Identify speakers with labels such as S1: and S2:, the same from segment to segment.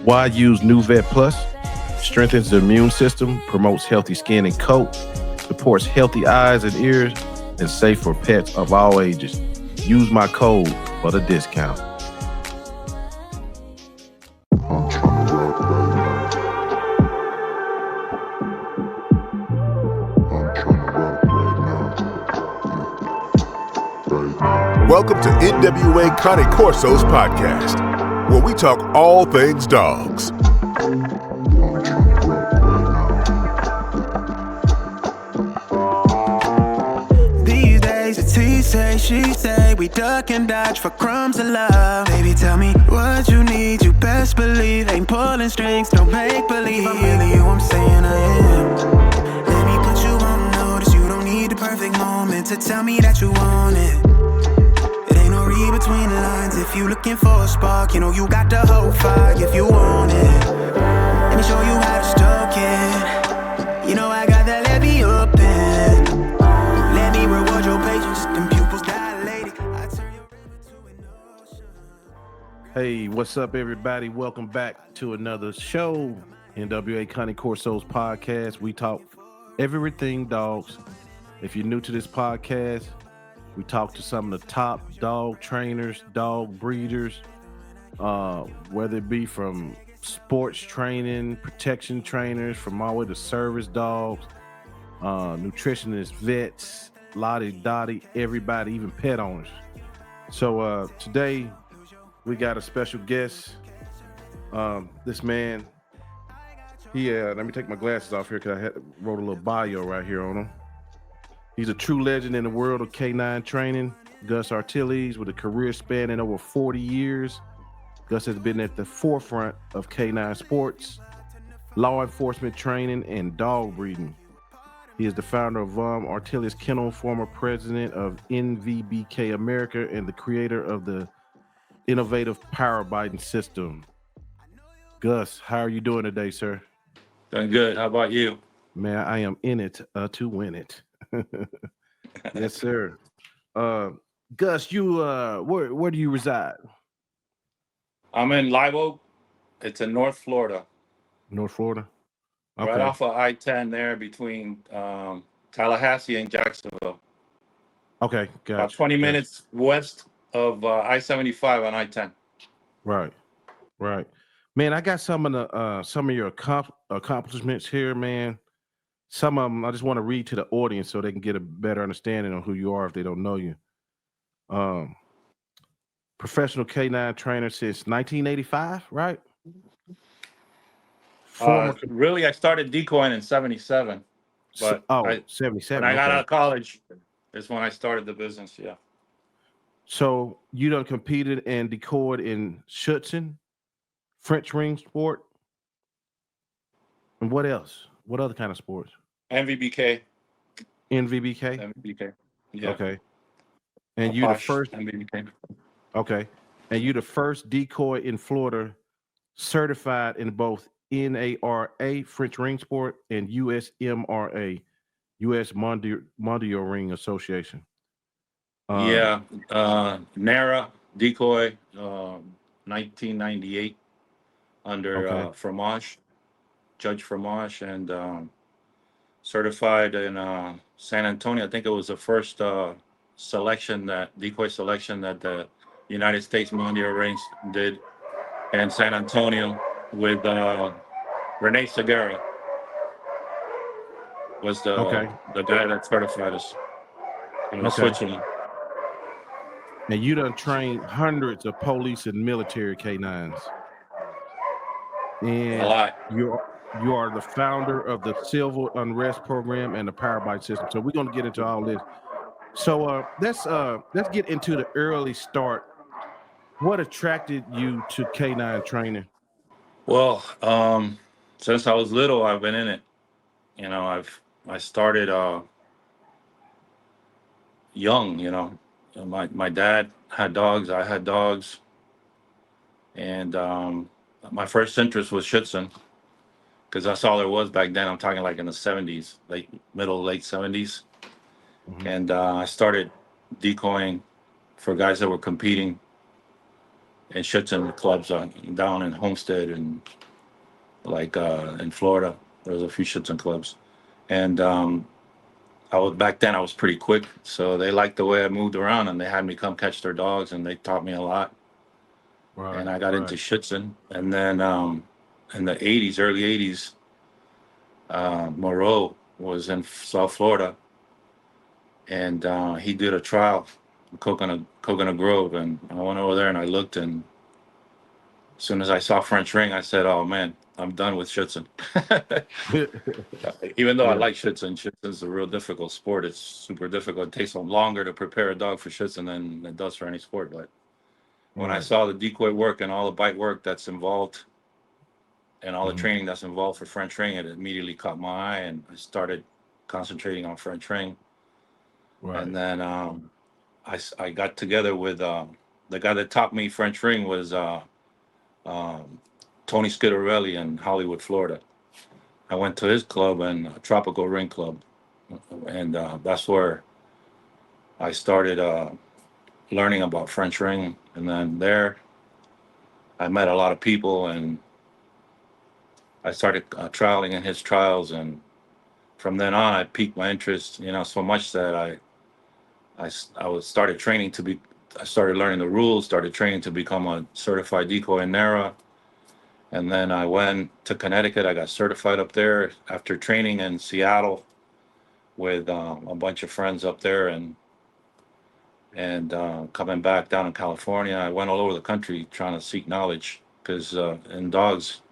S1: Why use New Vet Plus? Strengthens the immune system, promotes healthy skin and coat, supports healthy eyes and ears, and safe for pets of all ages. Use my code for the discount.
S2: Welcome to NWA Cane Corsos Podcast, where we talk all things dogs.
S3: These days it's he say, she say, we duck and dodge for crumbs of love. Baby, tell me what you need, you best believe. Ain't pulling strings, don't make believe. I'm really who I'm saying I am. Let me put you on notice, you don't need the perfect moment to tell me that you want it. Read between the lines if you looking for a spark. You know you got the whole fire if you want it. Let me show you how to stoke it. You know I got that levy open. Let me reward your patience. Them pupils dilated. I turn your river to an ocean.
S1: Hey, what's up, everybody? Welcome back to another show, NWA Cane Corsos Podcast. We talk everything dogs. If you're new to this podcast, we talk to some of the top dog trainers, dog breeders, whether it be from sports training, protection trainers, from all the way to service dogs, nutritionists, vets, lottie dottie, everybody, even pet owners. So today we got a special guest. This man, let me take my glasses off here because I wrote a little bio right here on him. He's a true legend in the world of canine training. Gus Artiles, with a career spanning over 40 years. Gus has been at the forefront of canine sports, law enforcement training, and dog breeding. He is the founder of Artiles Kennel, former president of NVBK America, and the creator of the innovative power biting system. Gus, how are you doing today, sir?
S4: Doing good. How about you?
S1: Man, I am in it to win it. Yes, sir. Gus, you where do you reside?
S4: I'm in Live Oak. It's in North Florida.
S1: North Florida. Okay.
S4: Right off of I-10 there between Tallahassee and Jacksonville.
S1: Okay, gotcha.
S4: About 20 minutes west of I-75 on I-10.
S1: Right. Man, I got some of your accomplishments here, man. Some of them I just want to read to the audience so they can get a better understanding of who you are if they don't know you. Professional canine trainer since 1985, right?
S4: Really, I started decoying in 77. But
S1: 77.
S4: When I got out of college is when I started the business, yeah.
S1: So you done competed and decoyed in Schutzhund, French ring sport, and what else? What other kind of sports?
S4: NVBK.
S1: NVBK?
S4: Yeah.
S1: Okay. And you the first
S4: NVBK.
S1: Okay. And you the first decoy in Florida certified in both NARA, French ring sport, and USMRA, US Mondial Ring Association.
S4: NARA decoy 1998 under Fromage. Judge Fromage, and certified in San Antonio. I think it was the first decoy selection that the United States Mondial Rings did in San Antonio with Rene Segura was the guy that certified us in Switzerland.
S1: And you done trained hundreds of police and military canines. And
S4: a lot.
S1: You are the founder of the Civil Unrest Program and the Power Bite System. So we're going to get into all this. So let's get into the early start. What attracted you to canine training?
S4: Well, since I was little, I've been in it. You know, I started young. You know, my dad had dogs. I had dogs, and my first interest was Schutzhund, because that's all there was back then. I'm talking like in the 70s, late 70s. Mm-hmm. And I started decoying for guys that were competing in Schutzhund clubs down in Homestead and like in Florida. There was a few Schutzhund clubs, and back then I was pretty quick, so they liked the way I moved around, and they had me come catch their dogs, and they taught me a lot.
S1: Right.
S4: And I got into Schutzhund, and then in the '80s, early '80s, Moreau was in South Florida, and he did a trial in Coconut Grove, and I went over there and I looked, and as soon as I saw French Ring, I said, "Oh man, I'm done with Schutzhund." Even though I like Schutzhund, Schutzhund's a real difficult sport. It's super difficult. It takes longer to prepare a dog for Schutzhund than it does for any sport. But when I saw the decoy work and all the bite work that's involved, and all the training that's involved for French Ring, it immediately caught my eye, and I started concentrating on French Ring. Right. And then I got together with the guy that taught me French Ring was Tony Schiavarelli in Hollywood, Florida. I went to his club and Tropical Ring Club, and that's where I started learning about French Ring. And then there, I met a lot of people, and I started trialing in his trials. And from then on, I piqued my interest, so much that I started training I started learning the rules, started training to become a certified decoy in NARA. And then I went to Connecticut. I got certified up there after training in Seattle with a bunch of friends up there, and coming back down in California. I went all over the country trying to seek knowledge, because in dogs,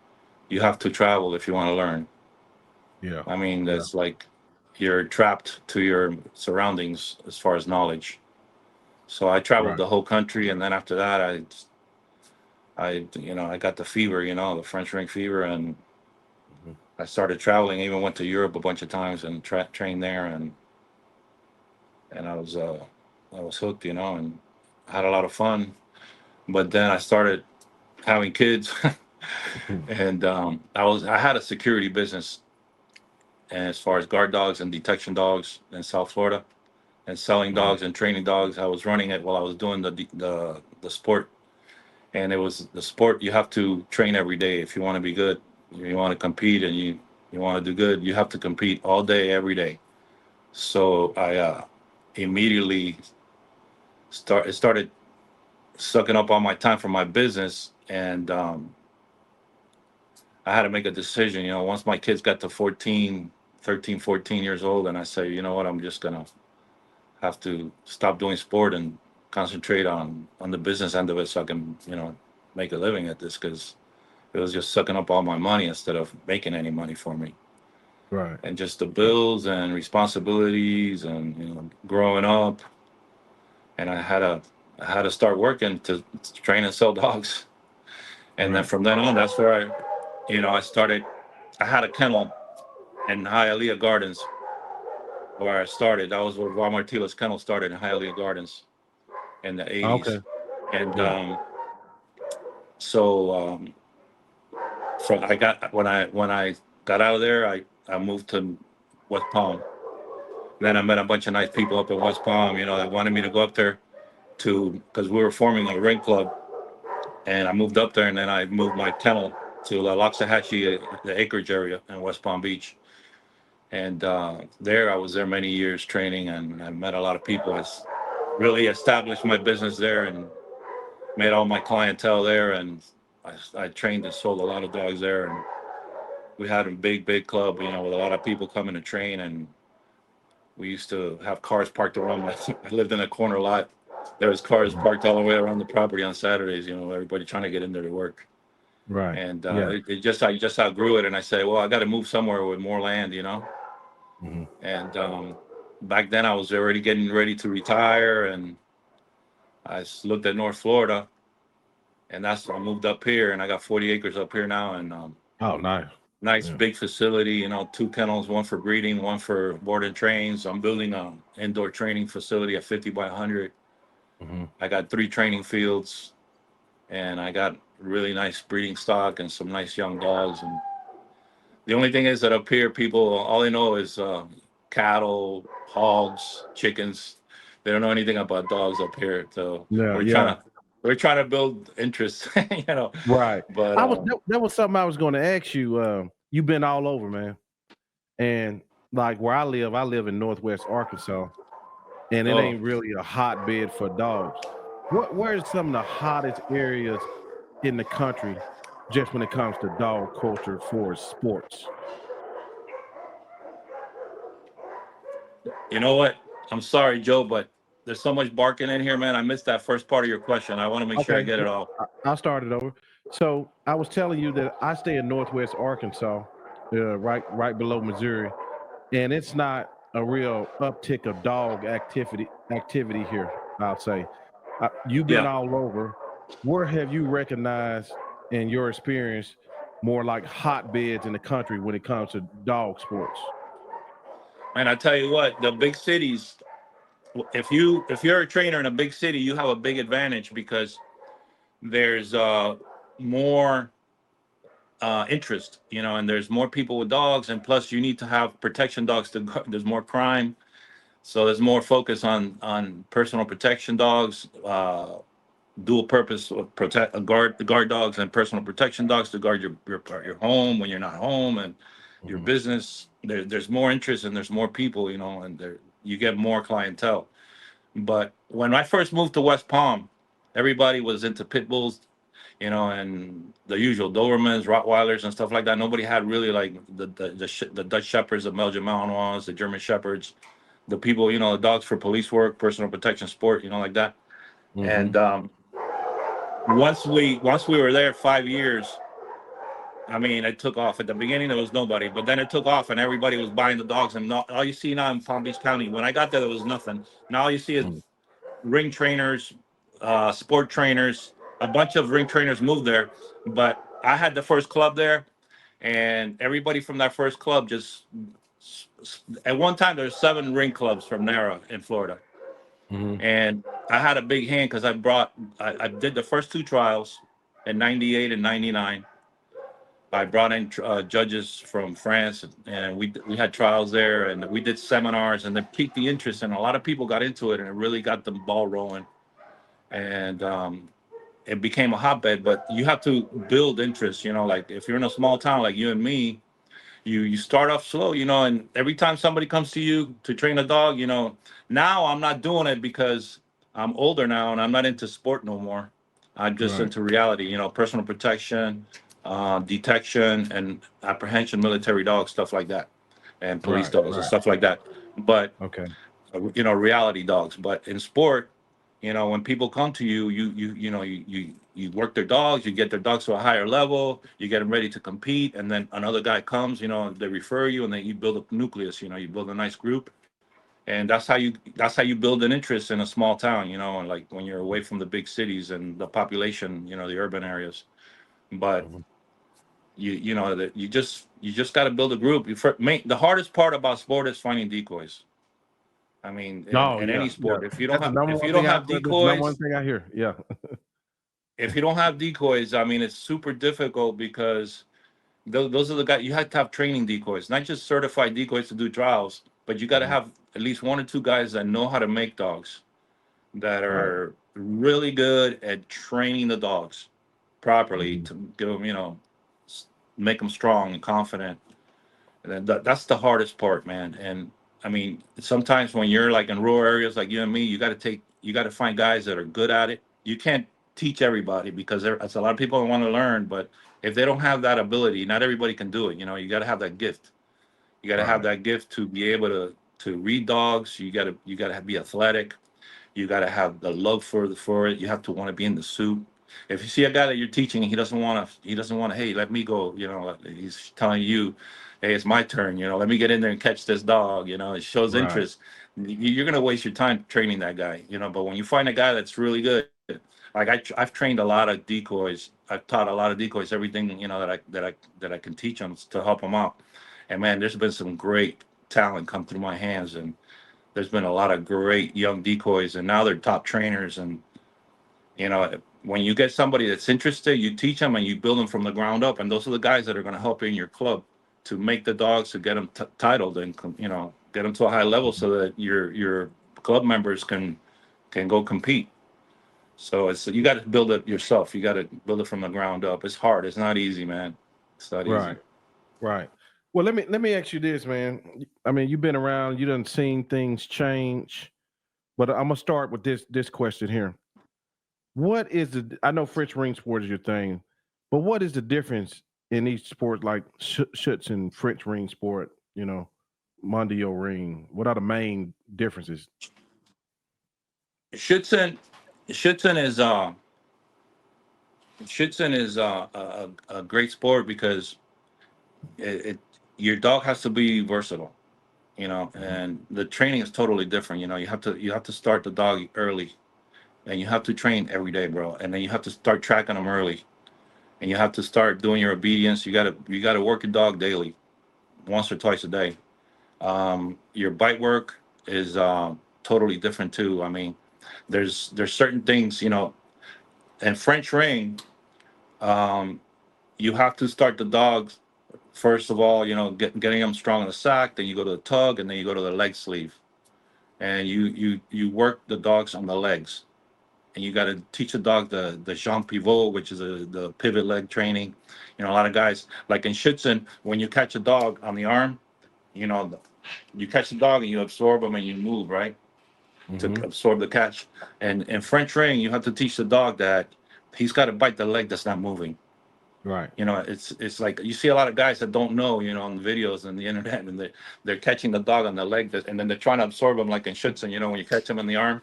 S4: you have to travel if you want to learn. Yeah. I mean, that's like you're trapped to your surroundings as far as knowledge. So I traveled the whole country, and then after that, I got the fever, the French Ring fever, and I started traveling. I even went to Europe a bunch of times and trained there, and I was hooked, and had a lot of fun. But then I started having kids, and I had a security business, and as far as guard dogs and detection dogs in South Florida, and selling dogs and training dogs. I was running it while I was doing the sport. And it was the sport, you have to train every day if you want to be good. You want to compete, and you want to do good, you have to compete all day, every day. So I immediately started sucking up all my time from my business. And I had to make a decision, once my kids got to 13, 14 years old, and I said, you know what, I'm just going to have to stop doing sport and concentrate on the business end of it, so I can, make a living at this, because it was just sucking up all my money instead of making any money for me. Right. And just the bills and responsibilities and, growing up. And I had to start working to train and sell dogs. And then from then on, that's where I started. I had a kennel in Hialeah Gardens where I started. That was where Juan Martila's kennel started, in Hialeah Gardens in the 80s. Okay. And when I got out of there, I moved to West Palm. Then I met a bunch of nice people up in West Palm, that wanted me to go up there because we were forming a ring club. And I moved up there, and then I moved my kennel to Loxahatchee, the acreage area in West Palm Beach. And there, I was there many years training, and I met a lot of people. I really established my business there and made all my clientele there. And I trained and sold a lot of dogs there. And we had a big club, with a lot of people coming to train. And we used to have cars parked around. I lived in a corner lot. There was cars parked all the way around the property on Saturdays, everybody trying to get in there to work. Right. And I just outgrew it. And I said, well, I got to move somewhere with more land, Mm-hmm. And back then I was already getting ready to retire, and I looked at North Florida, and that's when I moved up here, and I got 40 acres up here now. And oh, nice big facility, 2 kennels, one for breeding, one for board and trains. I'm building an indoor training facility at 50 by 100. Mm-hmm. I got 3 training fields, and I got really nice breeding stock and some nice young dogs. And the only thing is that up here, people, all they know is cattle, hogs, chickens. They don't know anything about dogs up here. So we're we're trying to build interest,
S1: Right.
S4: But
S1: That was something I was going to ask you. You've been all over, man, and like where I live in Northwest Arkansas, and it ain't really a hotbed for dogs. Where's some of the hottest areas in the country, just when it comes to dog culture for sports?
S4: you know what? I'm sorry, Joe, but there's so much barking in here, man. I missed that first part of your question. I want to make sure I get it all.
S1: I'll start it over. So I was telling you that I stay in Northwest Arkansas, right below Missouri, and it's not a real uptick of dog activity here. I'll say, you've been all over. Where have you recognized in your experience more like hotbeds in the country when it comes to dog sports?
S4: And I tell you what, the big cities, if you're a trainer in a big city, you have a big advantage because there's more interest, and there's more people with dogs, and plus you need to have protection dogs there's more crime, so there's more focus on personal protection dogs, dual purpose of guard dogs and personal protection dogs to guard your home when you're not home, and your business. There's more interest and there's more people, and you get more clientele. But when I first moved to West Palm, everybody was into pit bulls, and the usual Dobermans, Rottweilers, and stuff like that. Nobody had really like the Dutch Shepherds, the Belgian Malinois, the German Shepherds, the people, the dogs for police work, personal protection sport, like that. And once we were there 5 years, I mean, it took off. At the beginning, there was nobody, but then it took off, and everybody was buying the dogs. And all you see now in Palm Beach County, when I got there was nothing. Now all you see is ring trainers, sport trainers. A bunch of ring trainers moved there, but I had the first club there, and everybody from that first club at one time there were 7 ring clubs from NARA in Florida. And I had a big hand because I did the first 2 trials in 98 and 99. I brought in judges from France, and we had trials there, and we did seminars, and it piqued the interest, and a lot of people got into it, and it really got the ball rolling. And it became a hotbed, but you have to build interest, like if you're in a small town like you and me, you start off slow, and every time somebody comes to you to train a dog, now I'm not doing it because I'm older now and I'm not into sport no more. I'm just into reality, personal protection, detection and apprehension, military dogs, stuff like that, and police dogs and stuff like that. But reality dogs. But in sport, when people come to you, you work their dogs, you get their dogs to a higher level, you get them ready to compete, and then another guy comes, they refer you, and then you build a nucleus, you build a nice group, and that's how you build an interest in a small town, and like when you're away from the big cities and the population, the urban areas. But you just got to build a group. The hardest part about sport is finding decoys. I mean, in any sport, if you don't have decoys,
S1: that's one thing I hear. Yeah.
S4: If you don't have decoys, I mean, it's super difficult because those are the guys. You have to have training decoys, not just certified decoys to do trials, but you got to have at least 1 or 2 guys that know how to make dogs, that are really good at training the dogs properly to give them, make them strong and confident. And that's the hardest part, man. And I mean, sometimes when you're like in rural areas like you and me, you got to find guys that are good at it. You can't teach everybody because there's a lot of people that want to learn, but if they don't have that ability, not everybody can do it. You got to have that gift. You got to have that gift to be able to read dogs. You got to be athletic. You got to have the love for it. You have to want to be in the suit. If you see a guy that you're teaching, he doesn't want to, hey, let me go, he's telling you, hey, it's my turn, let me get in there and catch this dog, it shows interest. You're going to waste your time training that guy, but when you find a guy that's really good, like I've trained a lot of decoys. I've taught a lot of decoys, everything, that I can teach them to help them out. And man, there's been some great talent come through my hands, and there's been a lot of great young decoys, and now they're top trainers. And, when you get somebody that's interested, you teach them and you build them from the ground up. And those are the guys that are going to help you in your club to make the dogs, to get them titled and, get them to a high level so that your club members can go compete. So you got to build it yourself. You got to build it from the ground up. It's hard. It's not easy, man. It's not easy.
S1: Right. Well, let me ask you this, man. I mean, you've been around, you done seen things change, but I'm gonna start with this question here. What is I know French ring sport is your thing, but what is the difference in each sport, like Schutz and French ring sport, Mondio ring? What are the main differences?
S4: Schutzhund is a great sport because your dog has to be versatile, and the training is totally different. You have to start the dog early, and you have to train every day, bro. And then you have to start tracking them early, and you have to start doing your obedience. You gotta work your dog daily, once or twice a day. Your bite work is totally different too. I mean, there's certain things, in French ring, you have to start the dogs first of all, getting them strong in the sack. Then you go to the tug, and then you go to the leg sleeve, and you work the dogs on the legs, and you got to teach the dog the jambe pivot, which is the pivot leg training. A lot of guys like in Schutzhund, when you catch a dog on the arm, you catch the dog and you absorb them and you move, right? To absorb the catch. And in French ring, you have to teach the dog that he's got to bite the leg that's not moving.
S1: Right.
S4: It's like you see a lot of guys that don't know, on the videos and the internet, and they're catching the dog on the leg, and then they're trying to absorb him like in Schutzhund, when you catch him in the arm,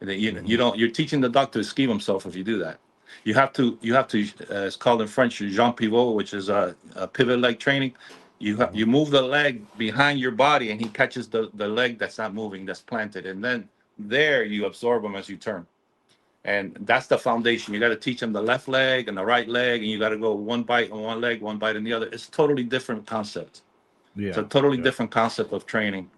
S4: and then you're teaching the dog to esquive himself if you do that. You have to it's called in French jambe pivot, which is a pivot leg training. You move the leg behind your body, and he catches the leg that's not moving, that's planted, and then there you absorb him as you turn. And that's the foundation. You got to teach them the left leg and the right leg, and you got to go one bite on one leg, one bite on the other. It's a totally different concept. Yeah. It's a totally different concept of training.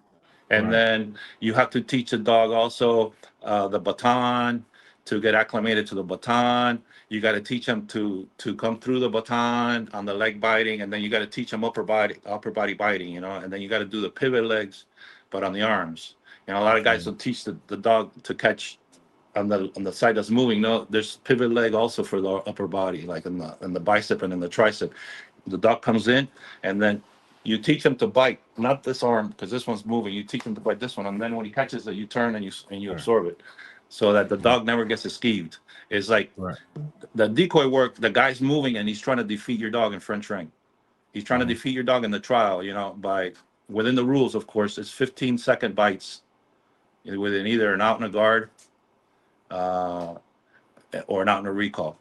S4: And then you have to teach the dog also the baton, to get acclimated to the baton. You got to teach them to come through the baton on the leg biting, and then you got to teach them upper body biting, and then you got to do the pivot legs, but on the arms. A lot of guys will teach the dog to catch on the side that's moving. No, there's pivot leg also for the upper body, like in the bicep and in the tricep. The dog comes in, and then you teach him to bite, not this arm, because this one's moving. You teach him to bite this one, and then when he catches it, you turn and you absorb it, so that the dog never gets esquived. It's like the decoy work. The guy's moving and he's trying to defeat your dog in French ring. He's trying to defeat your dog in the trial. By within the rules, of course, it's 15-second bites within either an out and a guard or an out and a recall.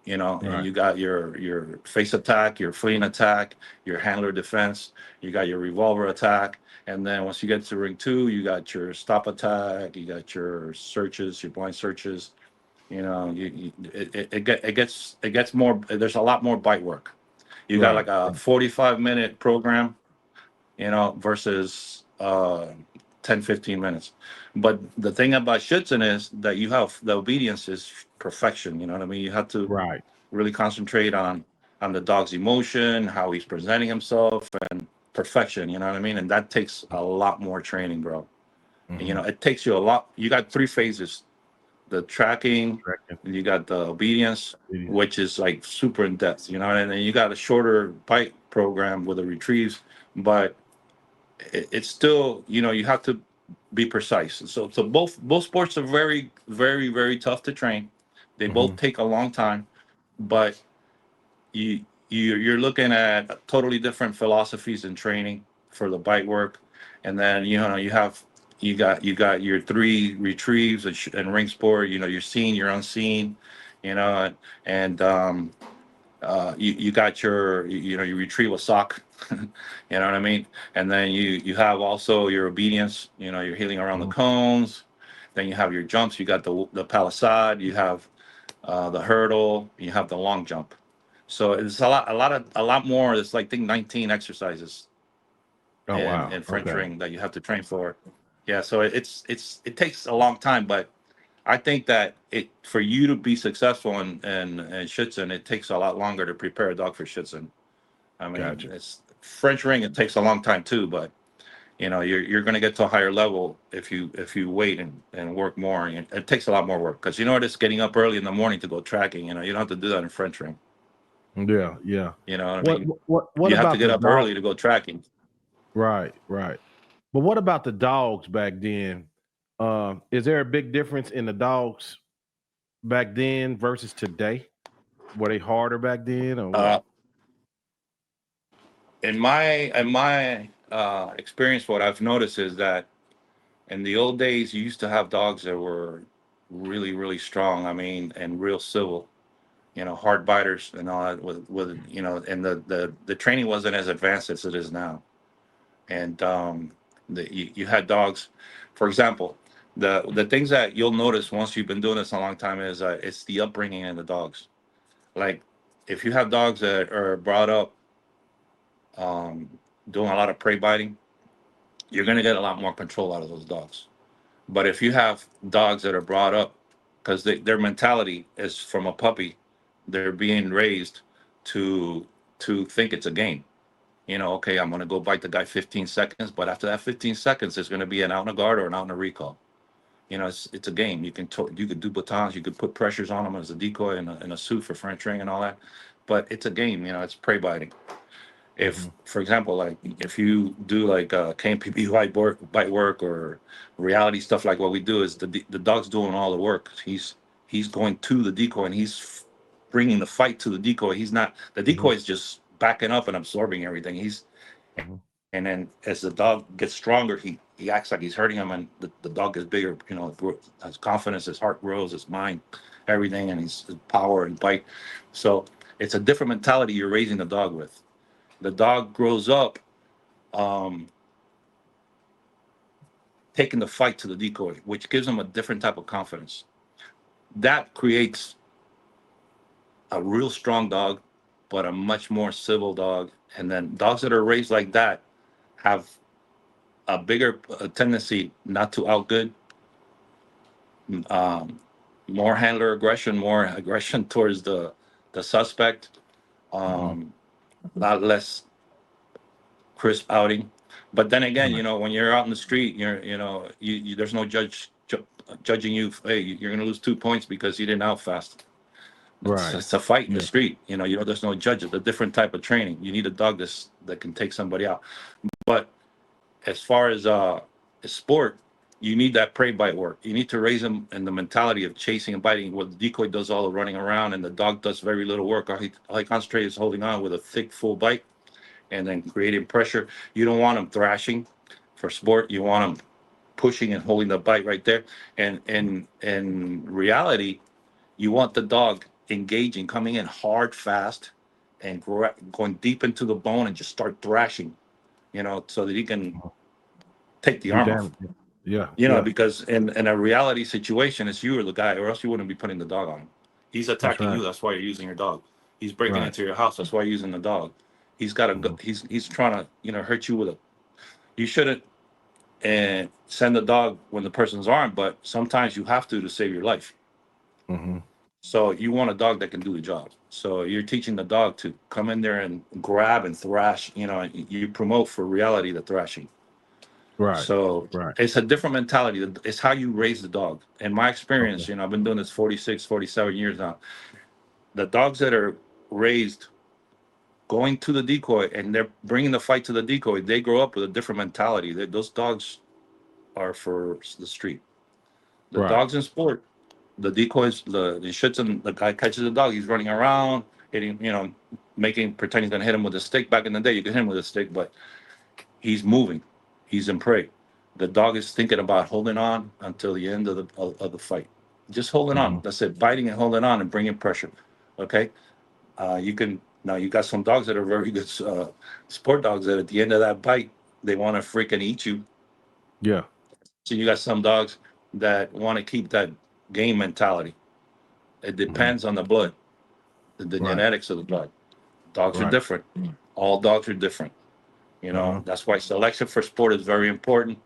S4: And you got your face attack, your fleeing attack, your handler defense, you got your revolver attack, and then once you get to ring 2, you got your stop attack, you got your searches, your blind searches. It gets more. There's a lot more bite work. You got like a 45-minute program, versus 10-15 minutes. But the thing about Schutzhund is that you have the obedience is perfection. You know what I mean? You have to really concentrate on the dog's emotion, how he's presenting himself, and perfection. You know what I mean? And that takes a lot more training, bro. And, it takes you a lot. You got 3 phases: the tracking, and you got the obedience, which is like super in depth. And then you got a shorter bite program with the retrieves, but it's still, you have to be precise. So both sports are very, very, very tough to train. They both take a long time, but you're looking at totally different philosophies in training for the bite work. And then you got your 3 retrieves and ring sport. You're seen, you're unseen, and you got you retrieve a sock. You know what I mean? And then you have also your obedience. You're healing around the cones. Then you have your jumps. You got the palisade. You have the hurdle. You have the long jump. So it's a lot more. It's like, I think, 19 exercises in French ring that you have to train for. Yeah. So it takes a long time, but I think that for you to be successful in Schutzhund, it takes a lot longer to prepare a dog for Schutzhund. I mean, it's French ring. It takes a long time too, but You know, you're going to get to a higher level if you wait and work more. And it takes a lot more work because you know it's getting up early in the morning to go tracking. You know, you don't have to do that in French ring.
S1: Yeah, yeah.
S4: You know what I
S1: What
S4: mean?
S1: what
S4: You have to
S1: about
S4: get
S1: the
S4: up
S1: dog?
S4: early to go tracking.
S1: Right, right. But what about the dogs back then? Is there a big difference in the dogs back then versus today? Were they harder back then or what?
S4: Uh, in my experience, what I've noticed is that in the old days, you used to have dogs that were really, really strong. I mean, and real civil. You know, hard biters and all that. With you know, and the training wasn't as advanced as it is now. And you had dogs, for example. The things that you'll notice once you've been doing this a long time is it's the upbringing of the dogs. Like if you have dogs that are brought up um, doing a lot of prey biting, you're going to get a lot more control out of those dogs. But if you have dogs that are brought up, because their mentality is from a puppy, they're being raised to think it's a game. You know, okay, I'm going to go bite the guy 15 seconds, but after that 15 seconds, there's going to be an out in a guard or an out in a recall. You know, it's a game. You could do batons, you could put pressures on them as a decoy and a suit for French ring and all that, but it's a game. You know, it's prey biting. If,
S1: Mhm.
S4: for example, like if you do like KMPV bite work or reality stuff like what we do, is the dog's doing all the work. He's going to the decoy and he's bringing the fight to the decoy. He's not the
S1: Mhm.
S4: decoy is just backing up and absorbing everything.
S1: Mhm.
S4: And then as the dog gets stronger, he acts like he's hurting him, and the dog gets bigger. You know, his confidence, his heart grows, his mind, everything, and his power and bite. So it's a different mentality you're raising the dog with. The dog grows up um, taking the fight to the decoy, which gives him a different type of confidence. That creates a real strong dog, but a much more civil dog. And then dogs that are raised like that have a bigger tendency not to outgood, um, more handler aggression, more aggression towards the suspect,
S1: Mhm.
S4: um, a lot less crisp outing. But then again, you
S1: Right.
S4: know, when you're out in the street, there's no judging you. Hey, you're going to lose 2 points because you didn't out fast.
S1: Right.
S4: It's a fight in the
S1: Yeah.
S4: street. There's no judge. It's a different type of training. You need a dog that can take somebody out. But as far as a sport, you need that prey bite work. You need to raise them in the mentality of chasing and biting. Where the decoy does all the running around and the dog does very little work. All he concentrates is holding on with a thick, full bite and then creating pressure. You don't want them thrashing for sport. You want them pushing and holding the bite right there. And in reality, you want the dog engaging, coming in hard, fast, and going deep into the bone and just start thrashing. So that he can take the
S1: Do
S4: arm off.
S1: damage. Yeah. Yeah.
S4: Because in a reality situation, it's you or the guy, or else you wouldn't be putting the dog on him. He's
S1: That's
S4: attacking
S1: right.
S4: you. That's why you're using your dog. He's breaking
S1: Right.
S4: into your house. That's why you're using the dog. He's got a.
S1: Mhm.
S4: He's trying to hurt you with a. You shouldn't send the dog when the person's armed, but sometimes you have to save your life.
S1: Mhm.
S4: So you want a dog that can do the job. So you're teaching the dog to come in there and grab and thrash. You promote for reality the thrashing.
S1: Right.
S4: So
S1: Right.
S4: it's a different mentality. It's how you raise the dog. In my
S1: Okay.
S4: experience, I've been doing this 46, 47 years now. The dogs that are raised going to the decoy and they're bringing the fight to the decoy, they grow up with a different mentality. Those dogs are for the street. The
S1: Right.
S4: dogs in sport, the decoys, the Schutzhund, the guy catches the dog, he's running around, hitting, pretending he's going to hit him with a stick. Back in the day, you could hit him with a stick, but he's moving. He's in prey. The dog is thinking about holding on until the end of the fight. Just holding on.
S1: Mhm.
S4: That's it. Biting and holding on and bringing pressure. Okay. You can now. You got some dogs that are very good sport dogs that at the end of that bite they want to freaking eat you.
S1: Yeah.
S4: So you got some dogs that want to keep that game mentality. It
S1: Mhm.
S4: depends on the blood, the
S1: Right.
S4: genetics of the blood. Dogs are
S1: Right.
S4: different. All dogs are different.
S1: Uh-huh.
S4: That's why selection for sport is very important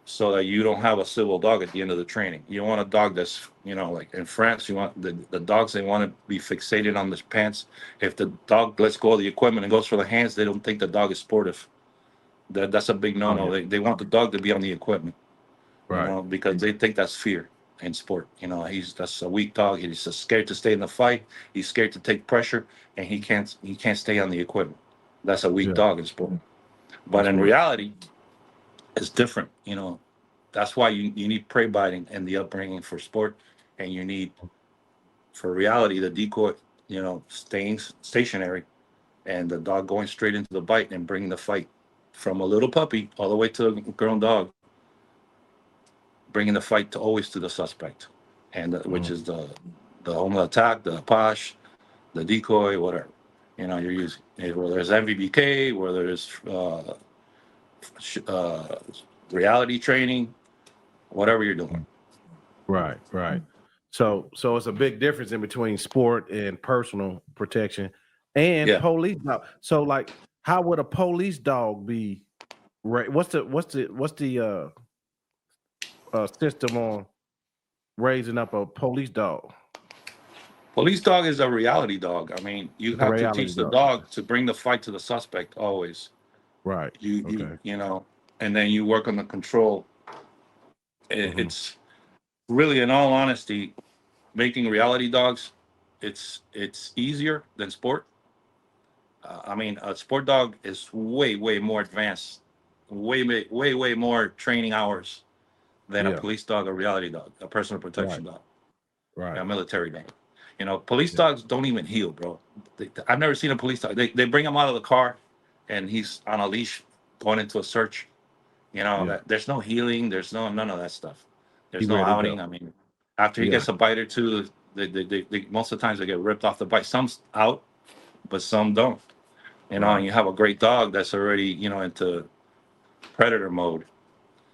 S4: so that you don't have a civil dog at the end of the training. You don't want a dog that's, like in France, you want the dogs, they want to be fixated on the pants. If the dog lets go of the equipment and goes for the hands, they don't think the dog is sportive. That's a big no-no. They want the dog to be on the equipment,
S1: Right.
S4: Because they think that's fear in sport. That's a weak dog. He's just scared to stay in the fight. He's scared to take pressure, and he can't stay on the equipment. That's a weak dog in sport. But in reality, it's different. That's why you need prey biting and the upbringing for sport, and you need, for reality, the decoy, staying stationary, and the dog going straight into the bite and bringing the fight from a little puppy all the way to a grown dog, bringing the fight always to the suspect, and which is the home attack, the posh, the decoy, whatever you're using. Whether it's NVBK, whether it's reality training, whatever you're doing.
S1: Right. So it's a big difference in between sport and personal protection and police dog. So like, how would a police dog be? Right. What's the system on raising up a police dog?
S4: Police dog is a reality dog. I mean, you have to teach the dog to bring the fight to the suspect always.
S1: Right.
S4: You and then you work on the control. It's really, in all honesty, making reality dogs, it's easier than sport. I mean, a sport dog is way more advanced, way more training hours than a police dog, a reality dog, a personal protection dog, a military dog. Police dogs don't even heal, bro. I've never seen a police dog. They bring him out of the car, and he's on a leash going into a search. There's no healing. There's none of that stuff. There's no outing. I mean, after he gets a bite or two, they most of the times they get ripped off the bite. Some's out, but some don't. And you have a great dog that's already, into predator mode.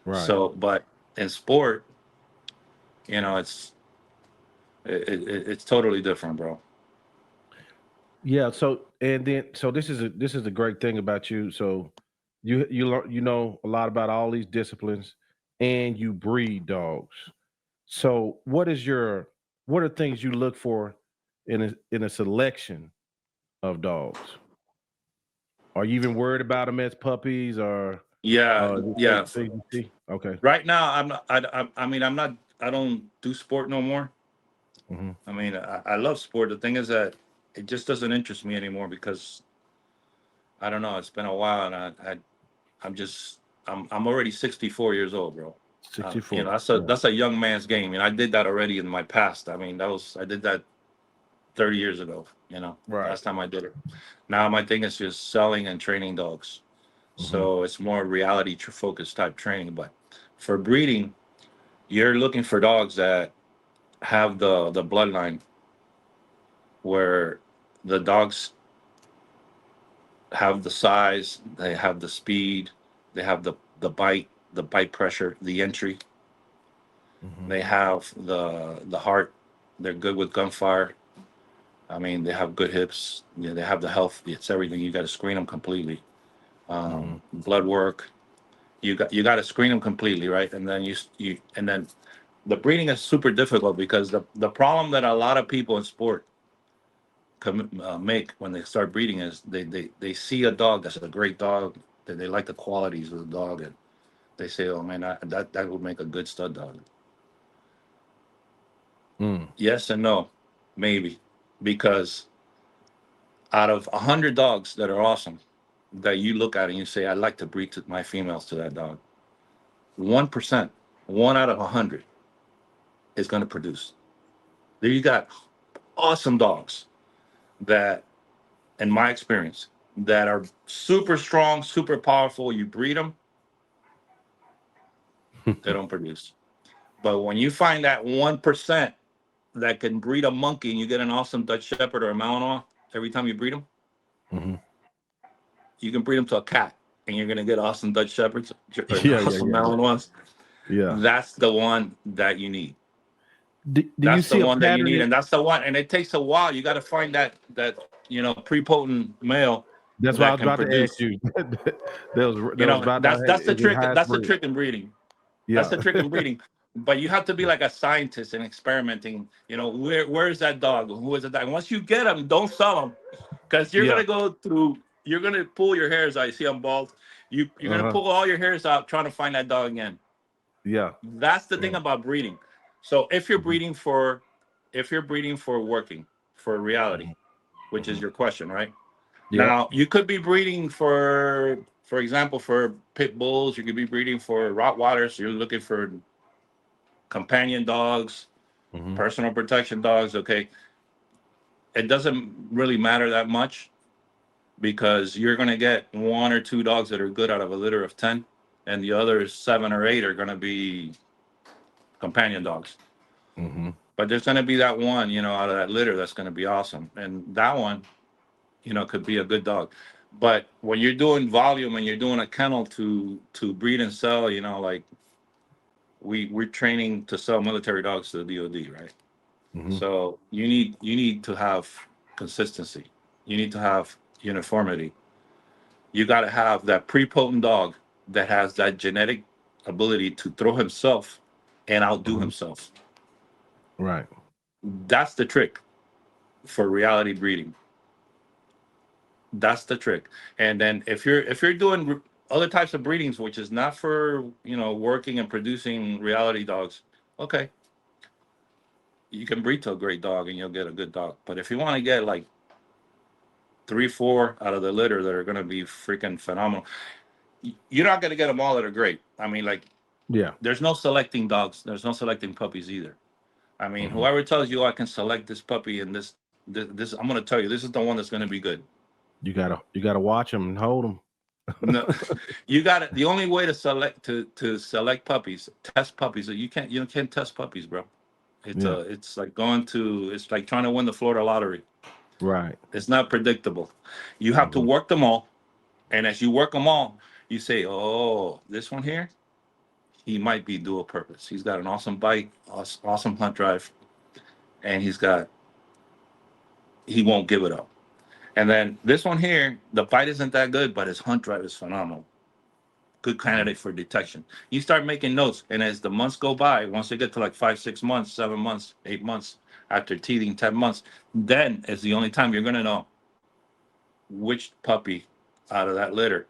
S1: Right.
S4: So, but in sport, it's totally different, bro.
S1: Yeah. So this is a great thing about you. So you learn, a lot about all these disciplines, and you breed dogs. So what are things you look for in a selection of dogs? Are you even worried about them as puppies, or things you see? Okay.
S4: Right now, I'm not. I don't do sport no more.
S1: Mm-hmm.
S4: I mean, I love sport. The thing is that it just doesn't interest me anymore because I don't know. It's been a while, and I'm already 64 years old, bro.
S1: 64.
S4: That's a young man's game, and I did that already in my past. I mean, I did that 30 years ago. Last time I did it. Now my thing is just selling and training dogs. Mm-hmm. So it's more reality focused type training. But for breeding, you're looking for dogs that have the bloodline where the dogs have the size, they have the speed, they have the bite pressure, the entry. Mm-hmm. They have the heart. They're good with gunfire. I mean, they have good hips. They have the health. It's everything. You got to screen them completely. Blood work. You got to screen them completely, right? And then and then the breeding is super difficult because the problem that a lot of people in sport make when they start breeding is they see a dog that's a great dog, that they like the qualities of the dog, and they say, "Oh man, that would make a good stud dog." Yes and no, maybe. Because out of 100 dogs that are awesome, that you look at and you say, I'd like to breed my females to that dog, 1%, 1 out of 100 is going to produce. There you got awesome dogs that, in my experience, that are super strong, super powerful. You breed them, they don't produce. But when you find that 1%, that can breed a monkey, and you get an awesome Dutch Shepherd or a Malinois every time you breed them. Mm-hmm. You can breed them to a cat, and you're gonna get awesome Dutch Shepherds, awesome Malinois.
S1: Yeah,
S4: that's the one that you need.
S1: That's the one that you need,
S4: and that's the one. And it takes a while. You got to find that prepotent male.
S1: That's what I was about to ask you.
S4: That's the trick. That's the trick in breeding. Yeah. That's the trick in breeding. But you have to be like a scientist and experimenting. Where is that dog? Who is that dog? Once you get them, don't sell them, because you're gonna go through you're gonna pull your hairs out. You see, I'm bald. You're gonna pull all your hairs out trying to find that dog again.
S1: Yeah.
S4: That's the thing about breeding. So if you're breeding for working, for reality, which is your question, right?
S1: Yeah.
S4: Now you could be breeding for example, for pit bulls. You could be breeding for Rottweilers. You're looking for companion dogs, personal protection dogs. Okay, it doesn't really matter that much because you're going to get 1 or 2 dogs that are good out of a litter of 10, and the other 7 or 8 are going to be companion dogs. But there's going to be that one, out of that litter that's going to be awesome, and that one, could be a good dog. But when you're doing volume and you're doing a kennel to breed and sell, like we're training to sell military dogs to the DoD, right? So you need to have consistency. You need to have uniformity. You got to have that prepotent dog that has that genetic ability to throw himself and outdo himself.
S1: Right.
S4: That's the trick for reality breeding. That's the trick. And then if you're doing other types of breedings, which is not for working and producing reality dogs, okay, you can breed to a great dog and you'll get a good dog. But if you want to get like 3, 4 out of the litter that are going to be freaking phenomenal, you're not going to get them all that are great. I mean, like,
S1: yeah,
S4: there's no selecting dogs. There's no selecting puppies either. I mean, whoever tells you, I can select this puppy and this, I'm going to tell you, this is the one that's going to be good.
S1: You gotta watch them and hold them.
S4: No, you got it. The only way to select select puppies, test puppies. You can't test puppies, bro. It's like it's like trying to win the Florida lottery.
S1: Right.
S4: It's not predictable. You have to work them all, and as you work them all, you say, "Oh, this one here, he might be dual purpose. He's got an awesome bite, awesome hunt drive, and he won't give it up." And then this one here, the bite isn't that good, but his hunt drive is phenomenal. Good candidate for detection. You start making notes, and as the months go by, once you get to like 5, 6 months, 7 months, 8 months, after teething 10 months, then is the only time you're going to know which puppy out of that litter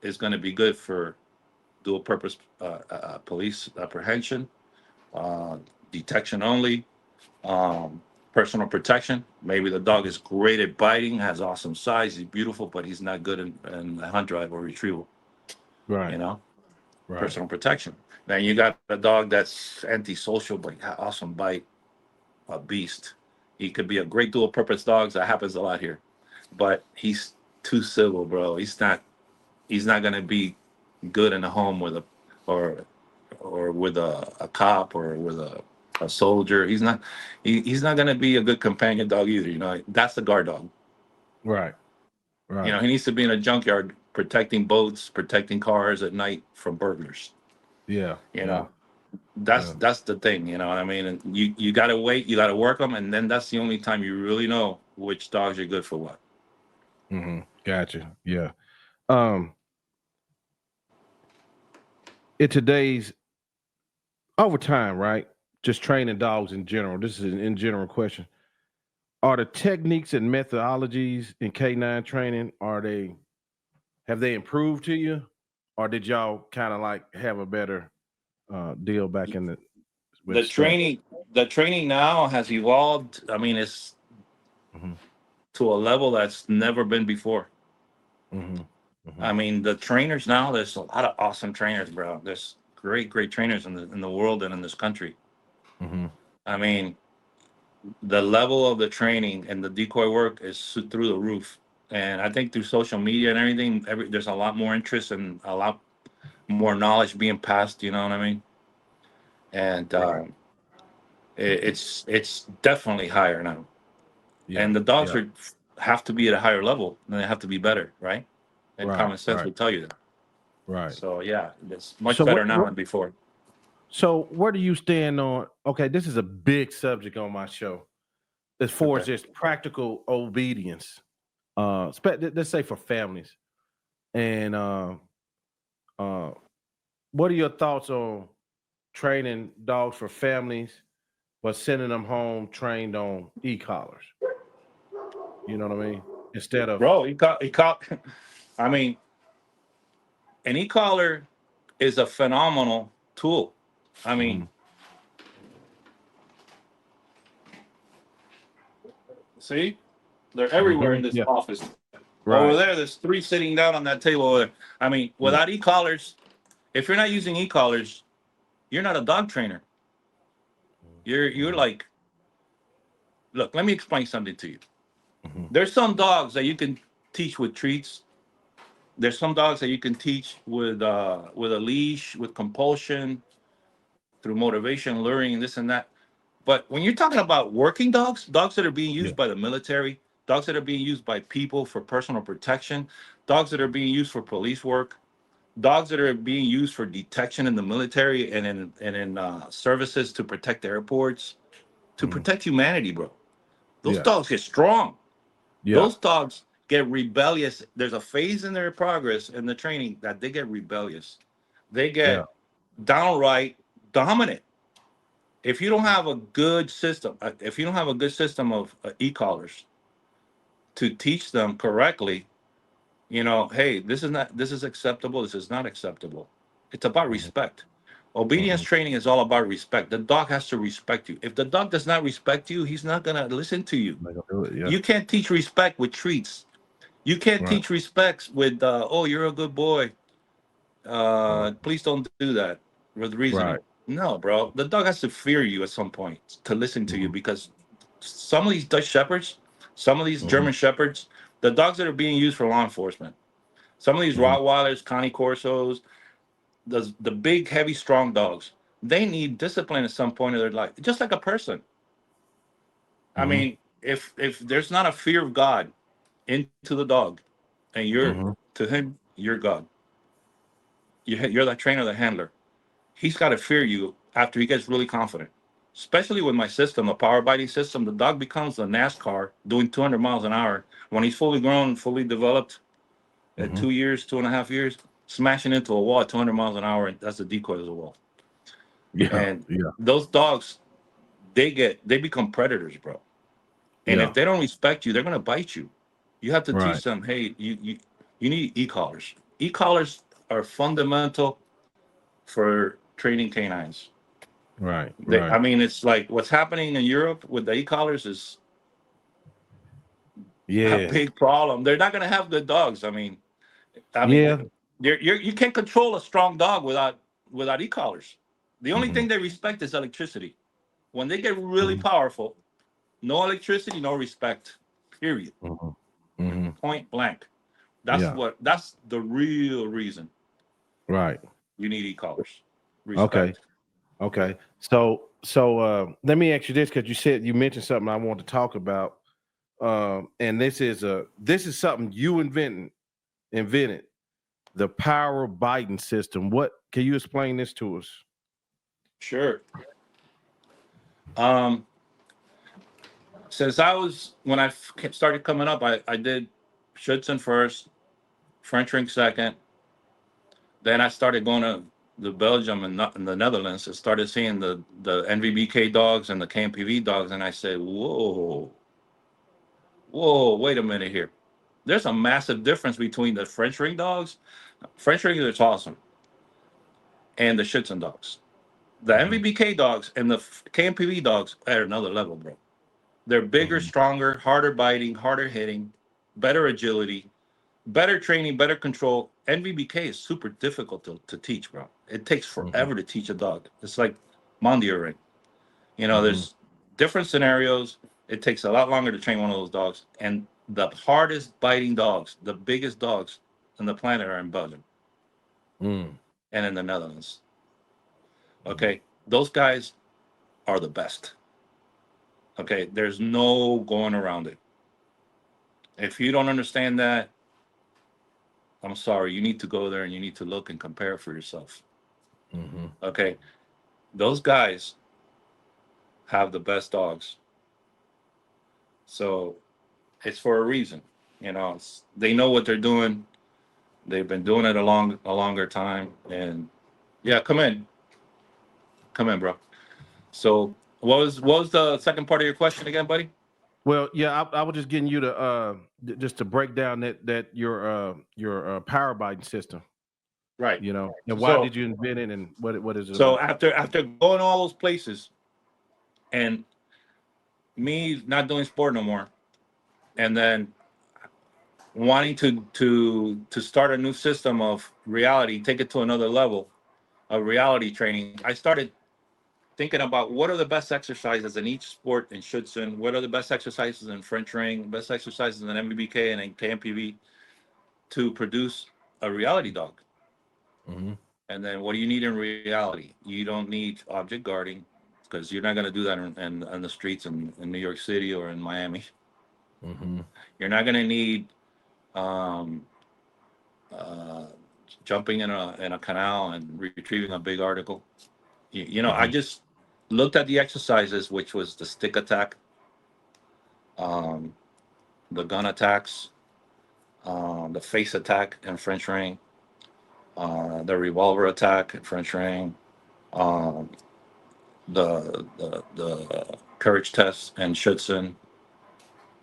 S4: is going to be good for dual purpose police apprehension, detection only, personal protection. Maybe the dog is great at biting, has awesome size, he's beautiful, but he's not good in hunt drive or retrieval.
S1: Right.
S4: Right. Personal protection. Then you got a dog that's antisocial, but awesome bite, a beast. He could be a great dual purpose dog. That happens a lot here, but he's too civil, bro. He's not going to be good in a home with or with a cop or with a soldier. He's not going to be a good companion dog either. That's the guard dog.
S1: Right.
S4: He needs to be in a junkyard protecting boats, protecting cars at night from burglars.
S1: Yeah.
S4: That's the thing. You know what I mean? And you got to wait. You got to work them, and then that's the only time you really know which dogs are good for what.
S1: Gotcha. Yeah. In today's over time, right? Just training dogs in general. This is an in general question. Are the techniques and methodologies in K9 training, have they improved to you? Or did y'all kind of like have a better deal back in
S4: the training? The training now has evolved. I mean, it's to a level that's never been before. I mean, the trainers now, there's a lot of awesome trainers, bro. There's great trainers in the world and in this country. I mean, the level of the training and the decoy work is through the roof. And I think through social media and everything, there's a lot more interest and a lot more knowledge being passed. You know what I mean? And it's definitely higher now. Yeah, and the dogs have to be at a higher level, and they have to be better, right? And common sense would tell you that. Right. So yeah, it's much better now than before.
S1: So where do you stand on? Okay, this is a big subject on my show, as far as just practical obedience. Let's say for families, and what are your thoughts on training dogs for families, but sending them home trained on e-collars? You know what I mean? instead of
S4: bro, I mean, an e-collar is a phenomenal tool. I mean, see, they're everywhere in this office. Over there, there's 3 sitting down on that table over there. I mean, without e-collars, if you're not using e-collars, you're not a dog trainer. You're like, look, let me explain something to you. There's some dogs that you can teach with treats. There's some dogs that you can teach with a leash, with compulsion, through motivation, luring, this and that. But when you're talking about working dogs, dogs that are being used by the military, dogs that are being used by people for personal protection, dogs that are being used for police work, dogs that are being used for detection in the military and in services to protect airports, to protect humanity, bro. Those dogs get strong. Those dogs get rebellious. There's a phase in their progress in the training that they get rebellious. They get downright dominant. If you don't have a good system, of e-collars to teach them correctly, hey, this is acceptable, this is not acceptable. It's about respect. Obedience training is all about respect. The dog has to respect you. If the dog does not respect you, he's not going to listen to you. You can't teach respect with treats. You can't teach respect with, oh, you're a good boy. Please don't do that with reasoning. No, bro. The dog has to fear you at some point to listen to you, because some of these Dutch Shepherds, some of these German Shepherds, the dogs that are being used for law enforcement, some of these Rottweilers, Cane Corsos, the big, heavy, strong dogs, they need discipline at some point of their life, just like a person. I mean, if there's not a fear of God into the dog, and you're to him, you're God. You're the trainer, the handler. He's got to fear you after he gets really confident. Especially with my system, a power biting system, the dog becomes a NASCAR doing 200 miles an hour. When he's fully grown, fully developed, at 2 years, 2.5 years, smashing into a wall at 200 miles an hour, and that's the decoy as a wall. Those dogs, they become predators, bro. And if they don't respect you, they're gonna bite you. You have to teach them, hey, you need e-collars. E-collars are fundamental for training canines. I mean, it's like what's happening in Europe with the e-collars is a big problem. They're not gonna have good dogs. I mean, you can't control a strong dog without e-collars. The only thing they respect is electricity. When they get really powerful, no electricity, no respect. Period. Point blank. That's the real reason. You need e-collars. Respect.
S1: Okay. So let me ask you this, because you mentioned something I want to talk about. And this is something you invented. The power biting system. What can you explain this to us?
S4: Sure. Since when I started coming up, I did Schutzhund first, French ring second. Then I started going to Belgium and the Netherlands and started seeing the NVBK dogs and the KMPV dogs. And I said, whoa, wait a minute here. There's a massive difference between the French ring dogs. French ring is awesome. And the Schutzhund dogs. The NVBK dogs and the KMPV dogs are at another level, bro. They're bigger, stronger, harder biting, harder hitting, better agility, better training, better control. NVBK is super difficult to teach, bro. It takes forever to teach a dog. It's like mondioring. There's different scenarios. It takes a lot longer to train one of those dogs. And the hardest biting dogs, the biggest dogs on the planet, are in Belgium and in the Netherlands. Okay, those guys are the best. Okay, there's no going around it. If you don't understand that, I'm sorry. You need to go there and you need to look and compare for yourself. Okay, those guys have the best dogs. So it's for a reason. They know what they're doing. They've been doing it a longer time. And yeah, come in, bro. So what was the second part of your question again, buddy?
S1: Well, yeah, I was just getting you to just to break down that your power biting system,
S4: Right.
S1: and why
S4: So
S1: did you invent it, and what is it
S4: so
S1: about?
S4: after going all those places and me not doing sport no more, and then wanting to start a new system of reality, take it to another level of reality training, I started thinking about what are the best exercises in each sport in Schutzhund, what are the best exercises in French ring, best exercises in NVBK and in KMPV to produce a reality dog.
S1: Mm-hmm.
S4: And then what do you need in reality? You don't need object guarding because you're not going to do that in the streets in New York City or in Miami.
S1: Mm-hmm.
S4: You're not going to need um, uh, jumping in a canal and retrieving a big article. I
S1: Mm-hmm.
S4: just looked at the exercises, which was the stick attack, um, the gun attacks, the face attack in French ring, the revolver attack in French ring, um, the courage test and Schutzen,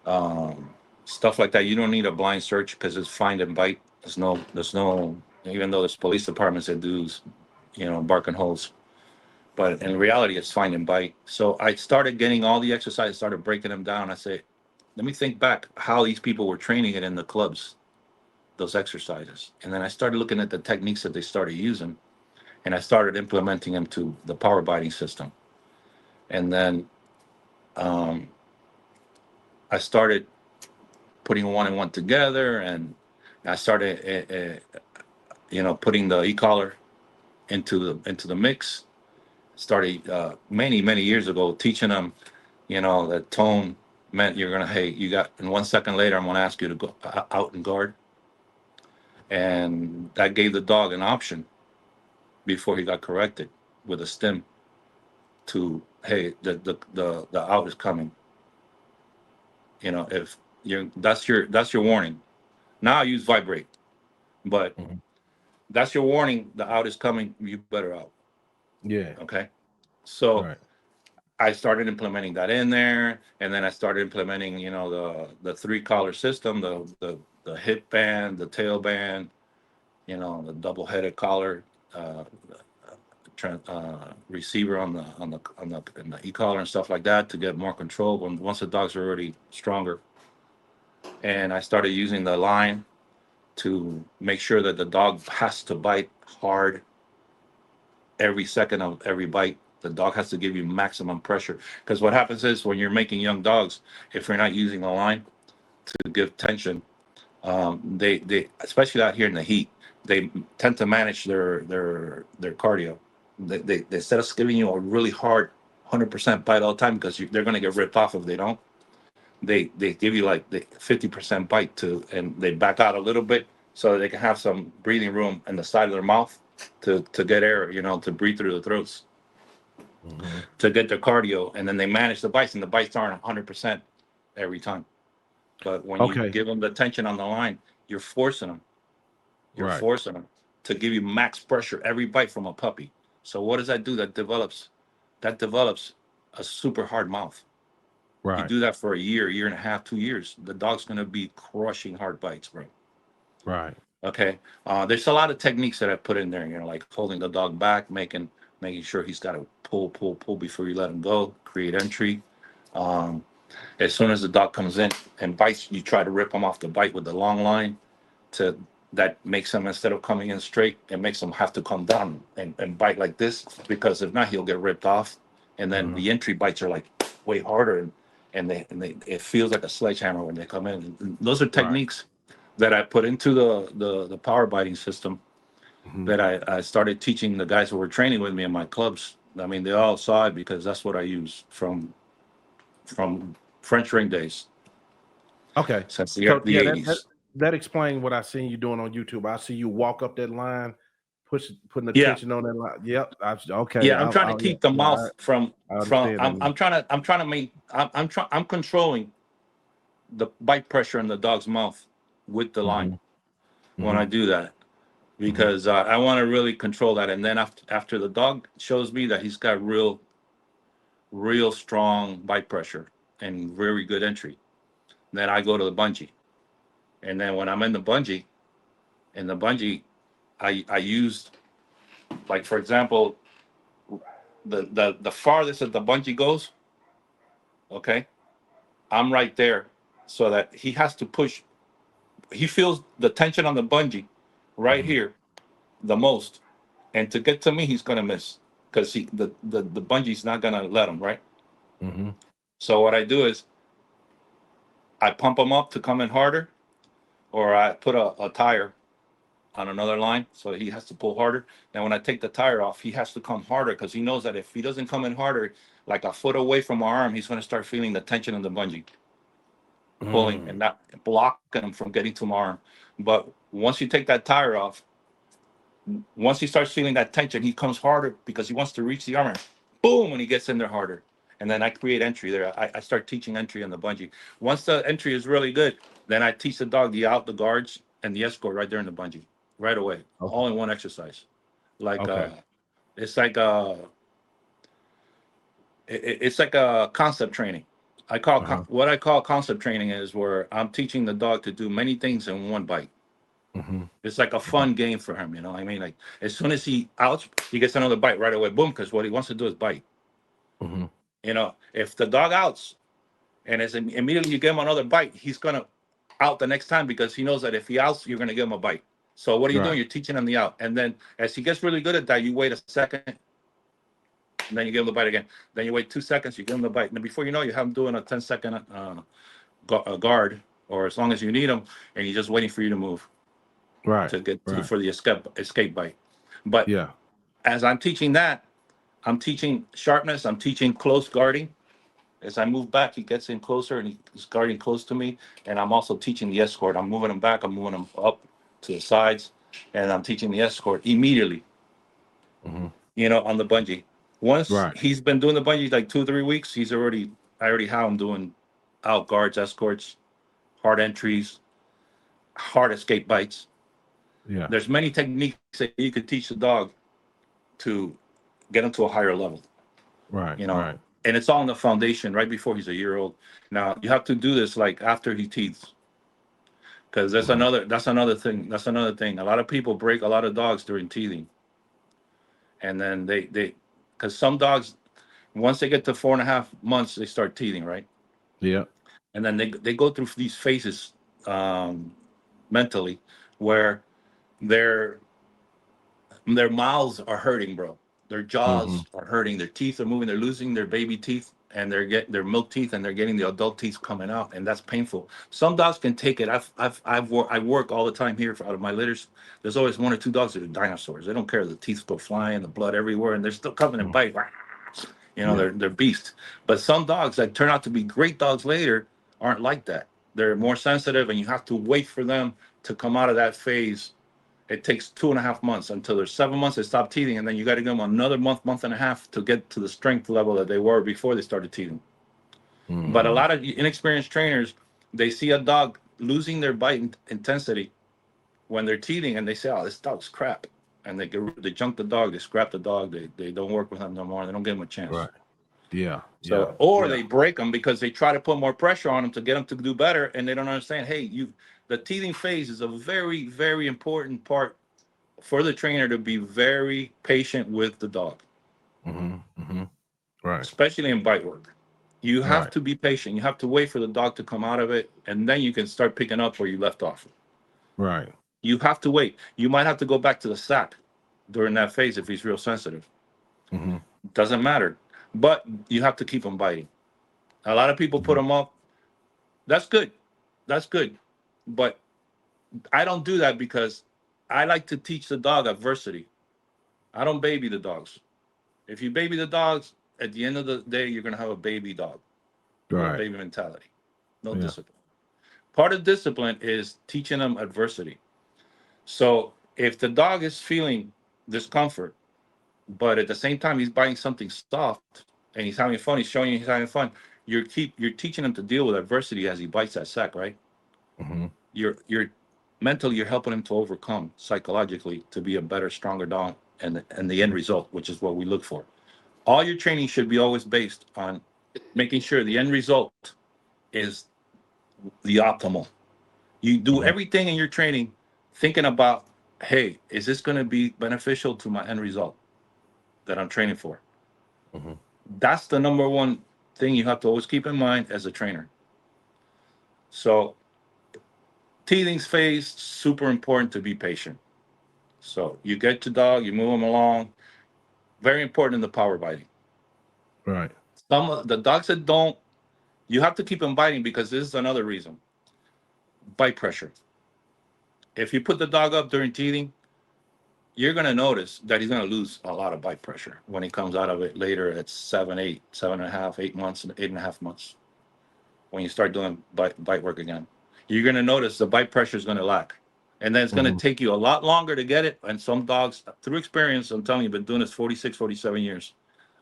S4: um, stuff like that. You don't need a blind search because it's find and bite. There's no even though there's police departments that do bark and holes, but in reality it's find and bite. So I started getting all the exercises, started breaking them down. I say, let me think back how these people were training it in the clubs, those exercises, and then I started looking at the techniques that they started using, and I started implementing them to the power biting system. And then um, I started putting one and one together, and I started, putting the e-collar into the mix. Started many years ago teaching them, that tone meant you're gonna, hey, you got, and 1 second later I'm gonna ask you to go out and guard, and that gave the dog an option before he got corrected with a stim to, hey, the out is coming. If that's your warning. Now I use vibrate, but
S1: Mm-hmm.
S4: that's your warning. The out is coming. You better out.
S1: Yeah.
S4: Okay. So
S1: Right.
S4: I started implementing that in there, and then I started implementing, the three collar system, the hip band, the tail band, the double headed collar, uh, receiver in the e collar and stuff like that to get more control once the dogs are already stronger. And I started using the line to make sure that the dog has to bite hard every second of every bite. The dog has to give you maximum pressure. Because what happens is when you're making young dogs, if you're not using the line to give tension, they especially out here in the heat, they tend to manage their cardio. They instead of giving you a really hard 100% bite all the time because they're going to get ripped off if they don't. They give you like the 50% bite and they back out a little bit so they can have some breathing room in the side of their mouth to get air, to breathe through the throats,
S1: Mm-hmm.
S4: to get their cardio, and then they manage the bites, and the bites aren't 100% every time. But when you
S1: Okay.
S4: give them the tension on the line, you're forcing them. You're
S1: Right.
S4: forcing them to give you max pressure every bite from a puppy. So what does that do? That develops a super hard mouth. You
S1: Right.
S4: do that for a year and a half, 2 years, the dog's gonna be crushing hard bites, bro.
S1: Right.
S4: Okay. There's a lot of techniques that I put in there, like holding the dog back, making sure he's got to pull before you let him go, create entry. Um, as soon as the dog comes in and bites, you try to rip him off the bite with the long line to that makes him, instead of coming in straight, it makes him have to come down and bite like this, because if not, he'll get ripped off. And then
S1: Mm-hmm.
S4: the entry bites are like way harder, and it feels like a sledgehammer when they come in. And those are
S1: Right.
S4: techniques that I put into the power biting system
S1: Mm-hmm.
S4: that I started teaching the guys who were training with me in my clubs. I mean, they all saw it because that's what I use from French ring days
S1: Okay.
S4: since
S1: So
S4: the
S1: yeah, that
S4: 80s.
S1: that explains what I seen you doing on YouTube. I see you walk up that line, putting the
S4: Yeah,
S1: tension on that line. Yep. Okay.
S4: yeah. I'm trying to
S1: Yeah,
S4: keep the
S1: yeah.
S4: mouth
S1: I
S4: from.
S1: understand that
S4: I'm
S1: now.
S4: I'm trying to I'm trying to make I'm controlling the bite pressure in the dog's mouth with the line
S1: Mm-hmm.
S4: when
S1: Mm-hmm.
S4: I do that,
S1: Mm-hmm.
S4: because I want to really control that. And then after the dog shows me that he's got real strong bite pressure, and very good entry. Then I go to the bungee. And then when I'm in the bungee, I used, like, for example, the farthest that the bungee goes, okay, I'm right there, so that he has to push. He feels the tension on the bungee right here the most. And to get to me, he's gonna miss, because the bungee's not gonna let him, right?
S1: Mm-hmm.
S4: So what I do is I pump him up to come in harder, or I put a tire on another line, so he has to pull harder. Now, when I take the tire off, he has to come harder, because he knows that if he doesn't come in harder, like a foot away from my arm, he's going to start feeling the tension in the bungee pulling and not blocking him from getting to my arm. But once you take that tire off, once he starts feeling that tension, he comes harder because he wants to reach the arm. And boom, when he gets in there harder. And then I create entry there. I start teaching entry on the bungee. Once the entry is really good, then I teach the dog the out, the guards, and the escort right there in the bungee, right away, all in one exercise. Like it's like it's like a concept training. I call what I call concept training is where I'm teaching the dog to do many things in one bite. It's like a fun game for him, you know. I mean, like, as soon as he outs, he gets another bite right away, boom, because what he wants to do is bite. You know, if the dog outs and as immediately you give him another bite, he's gonna out the next time, because he knows that if he outs, you're gonna give him a bite. So what are you doing? You're teaching him the out, and then as he gets really good at that, you wait a second, and then you give him the bite again. Then you wait 2 seconds, you give him the bite, and then before you know, you have him doing a 10-second guard, or as long as you need him, and he's just waiting for you to move. To get for the escape bite. But as I'm teaching that, I'm teaching sharpness, I'm teaching close guarding. As I move back, he gets in closer and he's guarding close to me. And I'm also teaching the escort. I'm moving him back, I'm moving him up to the sides, and I'm teaching the escort immediately. You know, on the bungee. Once he's been doing the bungee like 2-3 weeks, I already have him doing out guards, escorts, hard entries, hard escape bites. There's many techniques that you could teach the dog to get him to a higher level. You know, and it's all in the foundation right before he's a year old. Now you have to do this like after he teeths, because that's another thing. That's another thing. A lot of people break a lot of dogs during teething, and then they because some dogs, once they get to 4.5 months, they start teething, right? And then they go through these phases mentally where their mouths are hurting, bro. Their jaws are hurting. Their teeth are moving. They're losing their baby teeth, and they're getting their milk teeth, and they're getting the adult teeth coming out, and that's painful. Some dogs can take it. I work all the time here out of my litters. There's always 1 or 2 dogs that are dinosaurs. They don't care. The teeth go flying, the blood everywhere, and they're still coming and bite. You know, they're beasts. But some dogs that turn out to be great dogs later aren't like that. They're more sensitive, and you have to wait for them to come out of that phase. It takes 2.5 months until they're 7 months. They stop teething, and then you got to give them another month and a half to get to the strength level that they were before they started teething. But a lot of inexperienced trainers, they see a dog losing their bite intensity when they're teething, and they say, "Oh, this dog's crap," and they junk the dog, they scrap the dog, they don't work with them no more, they don't give them a chance. Or they break them because they try to put more pressure on them to get them to do better, and they don't understand. Hey, the teething phase is a very, very important part for the trainer to be very patient with the dog. Especially in bite work. You have to be patient. You have to wait for the dog to come out of it, and then you can start picking up where you left off. You have to wait. You might have to go back to the sack during that phase if he's real sensitive. Doesn't matter. But you have to keep him biting. A lot of people put him up. That's good. That's good. But I don't do that because I like to teach the dog adversity. I don't baby the dogs. If you baby the dogs, at the end of the day, you're going to have a baby dog. A baby mentality. No discipline. Part of discipline is teaching them adversity. So if the dog is feeling discomfort, but at the same time he's biting something soft and he's having fun, he's showing you he's having fun, you're teaching him to deal with adversity as he bites that sack, right? You're mentally, you're helping him to overcome psychologically to be a better, stronger dog, and the end result, which is what we look for. All your training should be always based on making sure the end result is the optimal. You do everything in your training thinking about, hey, is this going to be beneficial to my end result that I'm training for?
S1: Mm-hmm.
S4: That's the number one thing you have to always keep in mind as a trainer. So teething phase, super important to be patient. So you get your dog, you move them along. Very important in the power biting.
S1: Right.
S4: Some of the dogs that don't, you have to keep them biting because this is another reason. Bite pressure. If you put the dog up during teething, you're going to notice that he's going to lose a lot of bite pressure when he comes out of it later at 7.5, 8 months, and 8.5 months. When you start doing bite work again, you're going to notice the bite pressure is going to lack. And then it's going to take you a lot longer to get it. And some dogs, through experience, I'm telling you, been doing this 46, 47 years,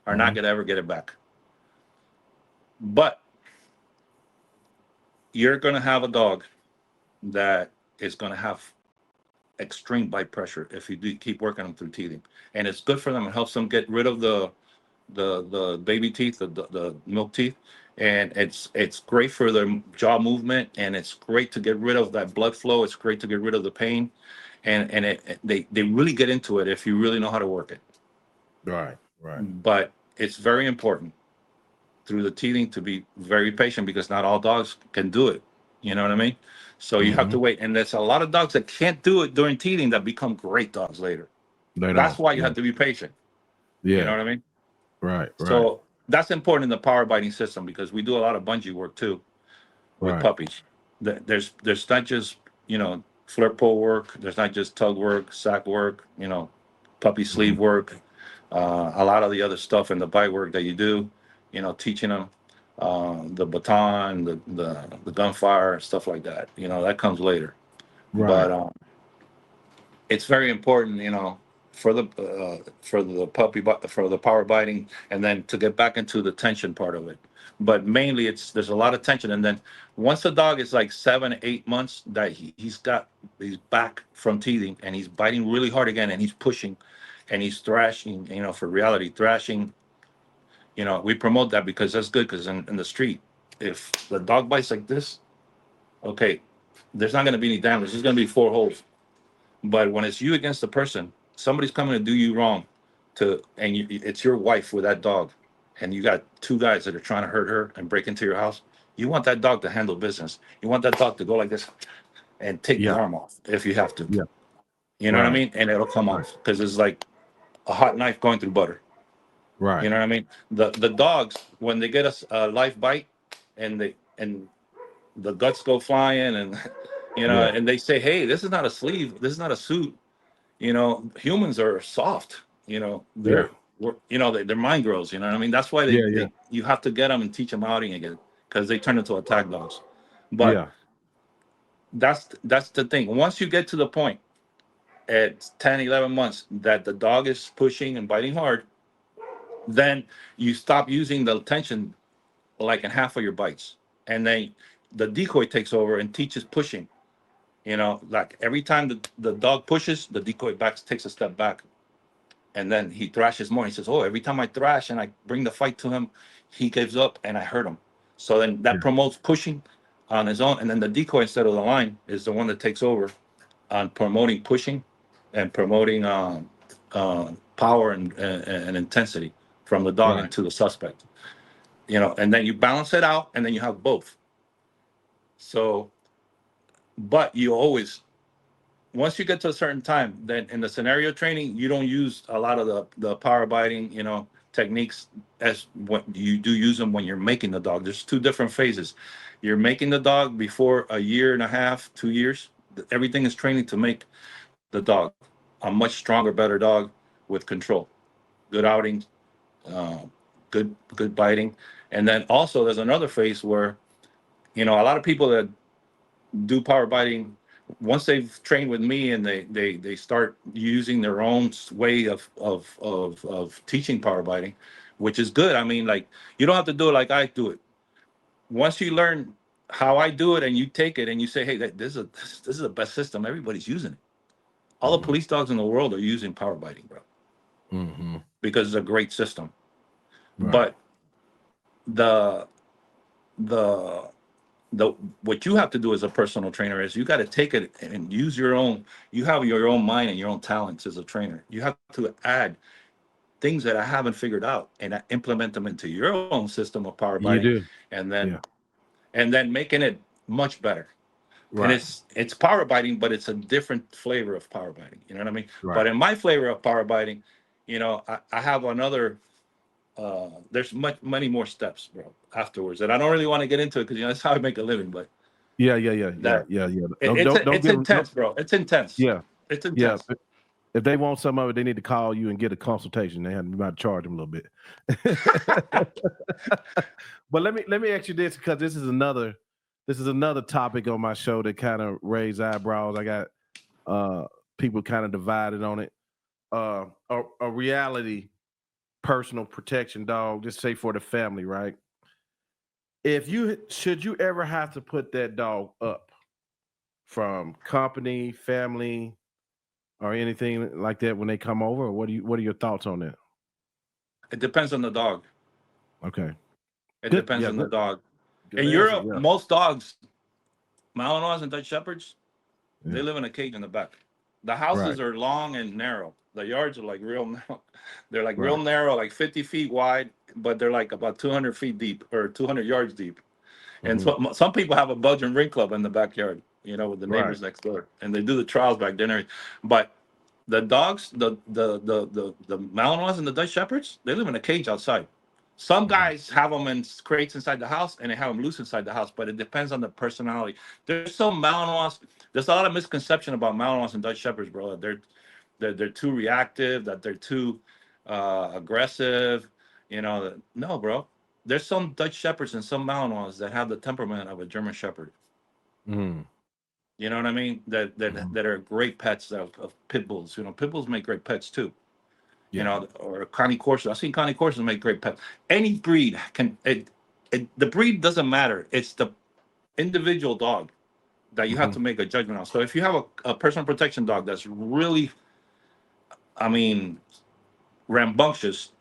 S4: are not going to ever get it back. But you're going to have a dog that is going to have extreme bite pressure if you do keep working them through teething. And it's good for them. It helps them get rid of the baby teeth, the milk teeth. And it's great for their jaw movement, and it's great to get rid of that blood flow. It's great to get rid of the pain, and they really get into it if you really know how to work it.
S1: Right.
S4: But it's very important through the teething to be very patient because not all dogs can do it. You know what I mean? So you have to wait, and there's a lot of dogs that can't do it during teething that become great dogs later. That's why you have to be patient.
S1: Yeah.
S4: You know what I mean?
S1: Right.
S4: So that's important in the power biting system because we do a lot of bungee work too with puppies. There's not just, flirt pull work. There's not just tug work, sack work, puppy sleeve work, a lot of the other stuff in the bite work that you do, teaching them the baton, the gunfire, stuff like that. That comes later. But it's very important, for the puppy, for the power biting, and then to get back into the tension part of it. But mainly there's a lot of tension. And then once the dog is like 7, 8 months that he's back from teething and he's biting really hard again and he's pushing and he's thrashing, for reality, thrashing, we promote that because that's good. Because in the street, if the dog bites like this, okay, there's not going to be any damage. There's going to be 4 holes. But when it's you against the person, somebody's coming to do you wrong, it's your wife with that dog, and you got 2 guys that are trying to hurt her and break into your house. You want that dog to handle business. You want that dog to go like this and take the arm off if you have to.
S1: Yeah.
S4: You know what I mean? And it'll come off because it's like a hot knife going through butter.
S1: Right.
S4: You know what I mean? The dogs, when they get a live bite and the guts go flying and and they say, hey, this is not a sleeve, this is not a suit. Humans are soft. They're mind girls. You know what I mean? That's why you have to get them and teach them outing again because they turn into attack dogs. But that's the thing. Once you get to the point at 10, 11 months that the dog is pushing and biting hard, then you stop using the tension like in half of your bites, and then the decoy takes over and teaches pushing. Like every time the dog pushes, the decoy takes a step back, and then he thrashes more. He says, oh, every time I thrash and I bring the fight to him, he gives up and I hurt him. So then that promotes pushing on his own. And then the decoy, instead of the line, is the one that takes over on promoting pushing and promoting power and intensity from the dog into the suspect. And then you balance it out, and then you have both. So, but you always, once you get to a certain time, then in the scenario training, you don't use a lot of the power biting, techniques as what you do use them when you're making the dog. There's 2 different phases. You're making the dog before 1.5 years, 2 years. Everything is training to make the dog a much stronger, better dog with control, good outing, good biting. And then also there's another phase where, a lot of people that do power biting, once they've trained with me and they start using their own way of teaching power biting, which is good. I mean, like, you don't have to do it like I do it. Once you learn how I do it and you take it and you say, hey, this is the best system, everybody's using it. All the police dogs in the world are using power biting, bro, because it's a great system. But the the what you have to do as a personal trainer is you got to take it and use your own. You have your own mind and your own talents as a trainer. You have to add things that I haven't figured out and implement them into your own system of power
S1: You
S4: biting,
S1: do.
S4: and then
S1: Yeah.
S4: making it much better. And
S1: Right.
S4: it's power biting, but it's a different flavor of power biting. You know what I mean?
S1: Right.
S4: But in my flavor of power biting, I have another. There's many more steps, bro, afterwards, and I don't really want to get into it because that's how I make a living. But
S1: Yeah.
S4: that
S1: Don't
S4: it's
S1: give them. No,
S4: intense, bro. It's intense.
S1: yeah.
S4: It's
S1: Yeah.
S4: intense.
S1: If they want some of it, they need to call you and get a consultation. They might charge them a little bit. But let me ask you this, because this is another topic on my show that kind of raised eyebrows. I got people kind of divided on it. A reality personal protection dog, just say for the family, right? Should you ever have to put that dog up from company, family, or anything like that when they come over? Or what are your thoughts on that?
S4: It depends on the dog.
S1: Okay.
S4: It
S1: Good.
S4: depends
S1: Yeah,
S4: on the
S1: good.
S4: dog.
S1: Good
S4: In
S1: answer,
S4: Europe,
S1: yeah.
S4: most dogs, Malinois and Dutch Shepherds,
S1: Yeah.
S4: they live in a cage in the back. The houses
S1: Right.
S4: are long and narrow. The yards are like real narrow. They're like real
S1: Right.
S4: narrow, like 50 feet wide, but they're like about 200 feet deep or 200 yards deep. And
S1: Mhm.
S4: so some people have a Belgian ring club in the backyard, with the neighbors
S1: Right.
S4: next door, and they do the trials back there. And everything. But the dogs, the Malinois and the Dutch Shepherds, they live in a cage outside. Some
S1: Mhm.
S4: guys have them in crates inside the house, and they have them loose inside the house. But it depends on the personality. There's some Malinois. There's a lot of misconception about Malinois and Dutch Shepherds, bro. They're too reactive. That they're too aggressive. No, bro. There's some Dutch Shepherds and some Malinois that have the temperament of a German Shepherd.
S1: Mhm.
S4: You know what I mean? That are great pets of pit bulls. Pit bulls make great pets too.
S1: Yeah.
S4: Or Cane Corsos. I've seen Cane Corsos make great pets. Any breed can. The breed doesn't matter. It's the individual dog that you have
S1: Mhm.
S4: to make a judgment on. So if you have a personal protection dog that's really, I mean, rambunctious,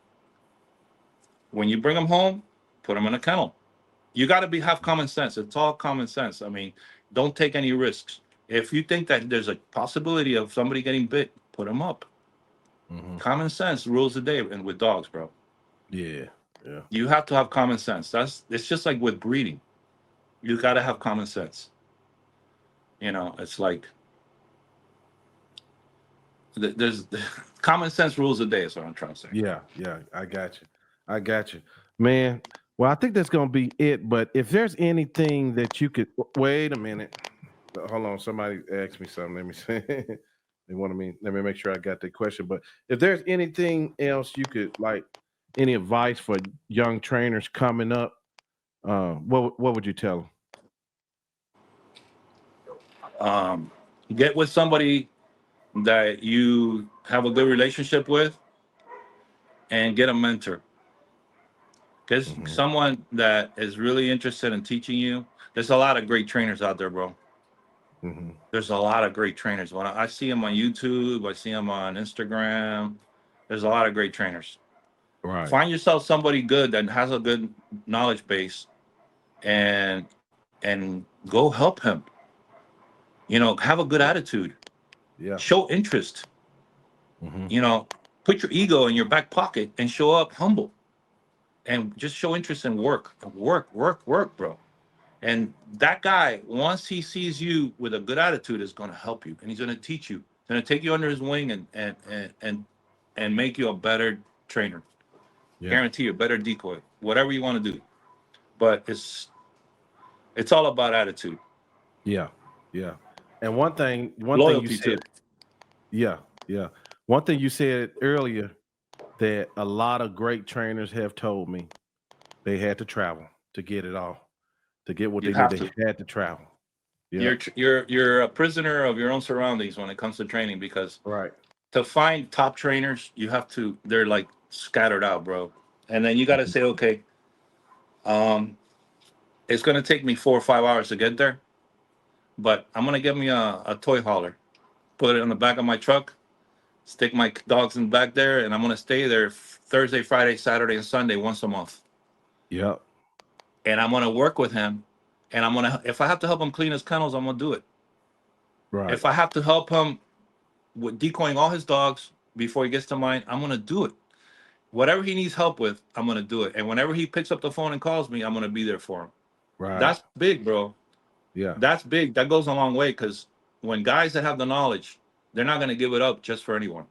S4: when you bring them home, put them in a kennel. You got to have common sense. It's all common sense. I mean, don't take any risks. If you think that there's a possibility of somebody getting bit, put them up.
S1: Mhm.
S4: Common sense rules the day, and with dogs, bro.
S1: Yeah. Yeah.
S4: You have to have common sense. It's just like with breeding. You got to have common sense. It's like there's common sense rules the day. Is what I'm trying to say.
S1: Yeah. Yeah. I got you, man. Well, I think that's gonna be it. But if there's anything that you could wait a minute. Hold on. Somebody asked me something. Let me see. They wanted me. Let me make sure I got the question. But if there's anything else you could any advice for young trainers coming up, what would you tell them?
S4: Get with somebody that you have a good relationship with, and get a mentor. Get
S1: Mm-hmm.
S4: someone that is really interested in teaching you. There's a lot of great trainers out there, bro.
S1: Mm-hmm.
S4: There's a lot of great trainers. When I see them on YouTube, I see them on Instagram. There's a lot of great trainers.
S1: Right.
S4: Find yourself somebody good that has a good knowledge base, and go help him. Have a good attitude.
S1: Yeah.
S4: Show interest.
S1: Mm-hmm.
S4: Put your ego in your back pocket and show up humble, and just show interest in work, bro. And that guy, once he sees you with a good attitude, is going to help you, and he's going to teach you. He's going to take you under his wing and make you a better trainer.
S1: Yeah.
S4: Guarantee you a better decoy, whatever you want to do. But it's all about attitude.
S1: Yeah. Yeah. And one thing you
S4: Loyalty
S1: said,
S4: too.
S1: yeah. One thing you said earlier that a lot of great trainers have told me they had to travel to get it all, to get what
S4: You
S1: they
S4: have
S1: did.
S4: to.
S1: They had to travel. Yeah.
S4: You're a prisoner of your own surroundings when it comes to training, because
S1: Right.
S4: to find top trainers, they're like scattered out, bro. And then you got to say, okay, it's going to take me 4 or 5 hours to get there, but I'm going to get me a toy hauler, put it on the back of my truck, stick my dogs in the back there, and I'm going to stay there Thursday, Friday, Saturday, and Sunday once a month.
S1: Yep.
S4: and I'm gonna work with him, and if I have to help him clean his kennels, I'm gonna do it.
S1: Right.
S4: If I have to help him with decoying all his dogs before he gets to mine, I'm gonna do it. Whatever he needs help with, I'm gonna do it. And whenever he picks up the phone and calls me, I'm gonna be there for him.
S1: Right.
S4: That's big, bro.
S1: Yeah.
S4: That's big. That goes a long way, because when guys that have the knowledge, they're not gonna give it up just for anyone.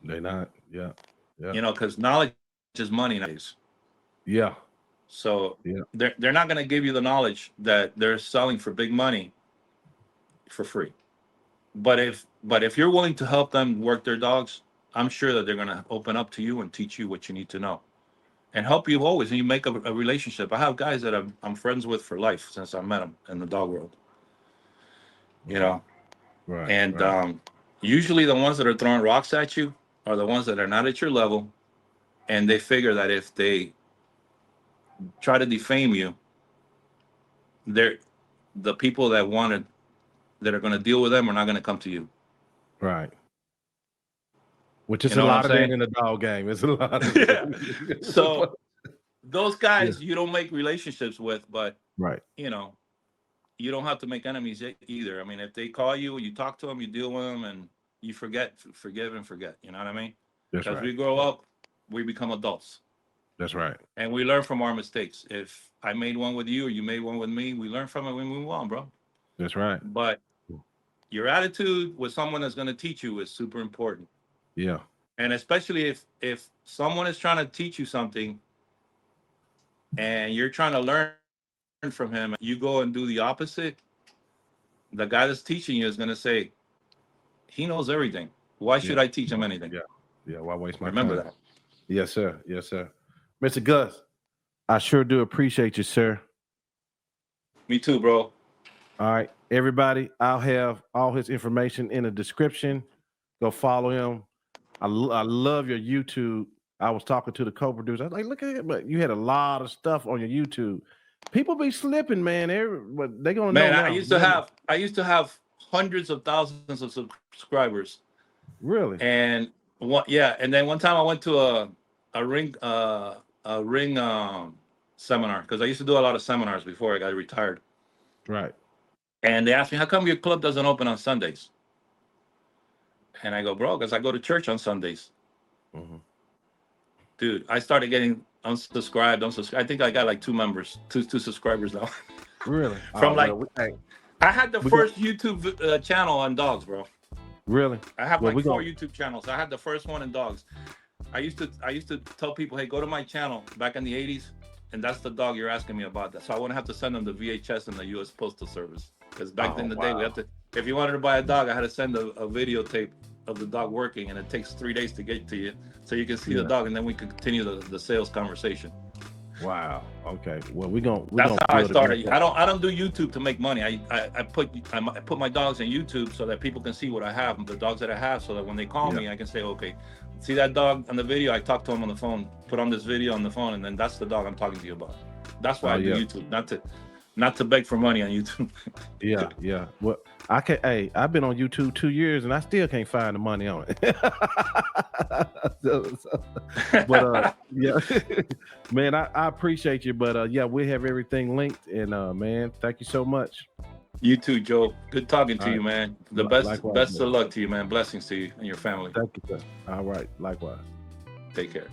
S1: They're not. Yeah. Yeah.
S4: You know, because knowledge is money nowadays.
S1: Yeah.
S4: So they're not gonna give you the knowledge that they're selling for big money for free. But if you're willing to help them work their dogs, I'm sure that they're gonna open up to you and teach you what you need to know, and help you always. And you make a relationship. I have guys that I'm friends with for life since I met them in the dog world. You know,
S1: right.
S4: And usually the ones that are throwing rocks at you are the ones that are not at your level, and they figure that if they try to defame you, they're the people that are going to deal with them are not going to come to you.
S1: Right. Which is a lot of that in the dog game. It's a lot of
S4: So those guys you don't make relationships with, but
S1: right.
S4: You know, you don't have to make enemies either. I mean, if they call you, you talk to them, you deal with them, and you forgive and forget. You know what I mean? Because we grow up, we become adults.
S1: That's right.
S4: And we learn from our mistakes. If I made one with you or you made one with me, we learn from it, we move on, bro.
S1: That's right.
S4: But your attitude with someone that's going to teach you is super important.
S1: Yeah.
S4: And especially if someone is trying to teach you something and you're trying to learn from him, you go and do the opposite, the guy that's teaching you is going to say, he knows everything. Why should I teach him anything?
S1: Yeah. Yeah. Why waste my
S4: Remember
S1: time?
S4: that.
S1: Yes, sir. Yes, sir. Mr. Gus, I sure do appreciate you, sir.
S4: Me too, bro.
S1: All right, everybody, I'll have all his information in the description. Go follow him. I love your YouTube. I was talking to the co-producer. I was like, look at it, but you had a lot of stuff on your YouTube. People be slipping, man. But they gonna know.
S4: Man, I used to have hundreds of thousands of subscribers.
S1: Really?
S4: And and then one time I went to a ring seminar, because I used to do a lot of seminars before I got retired.
S1: Right.
S4: And they asked me, how come your club doesn't open on Sundays? And I go, bro, because I go to church on Sundays. Mm-hmm. Dude, I started getting unsubscribed. I think I got like two subscribers now.
S1: Really?
S4: From I had the first YouTube channel on dogs, bro.
S1: Really?
S4: I have four YouTube channels. I had the first one in dogs. I used to tell people, hey, go to my channel back in the 80s, and that's the dog you're asking me about. That. So I wouldn't have to send them the VHS and the U.S. Postal Service. Because back in the day, we have to. If you wanted to buy a dog, I had to send a videotape of the dog working, and it takes 3 days to get to you, so you can see the dog, and then we can continue the sales conversation.
S1: Wow. Okay. Well,
S4: that's how I started. I don't do YouTube to make money. I put my dogs in YouTube so that people can see what I have, the dogs that I have, so that when they call me, I can say, okay, see that dog on the video? I talked to him on the phone, put on this video on the phone, and then that's the dog I'm talking to you about. That's why I do YouTube, not to beg for money on YouTube.
S1: Yeah. Well, I've been on YouTube 2 years and I still can't find the money on it. But yeah, man, I appreciate you. But we have everything linked, and man, thank you so much.
S4: You too, Joe. Good talking to you, man. The best of luck to you, man. Blessings to you and your family.
S1: Thank you, sir. All right, likewise.
S4: Take care.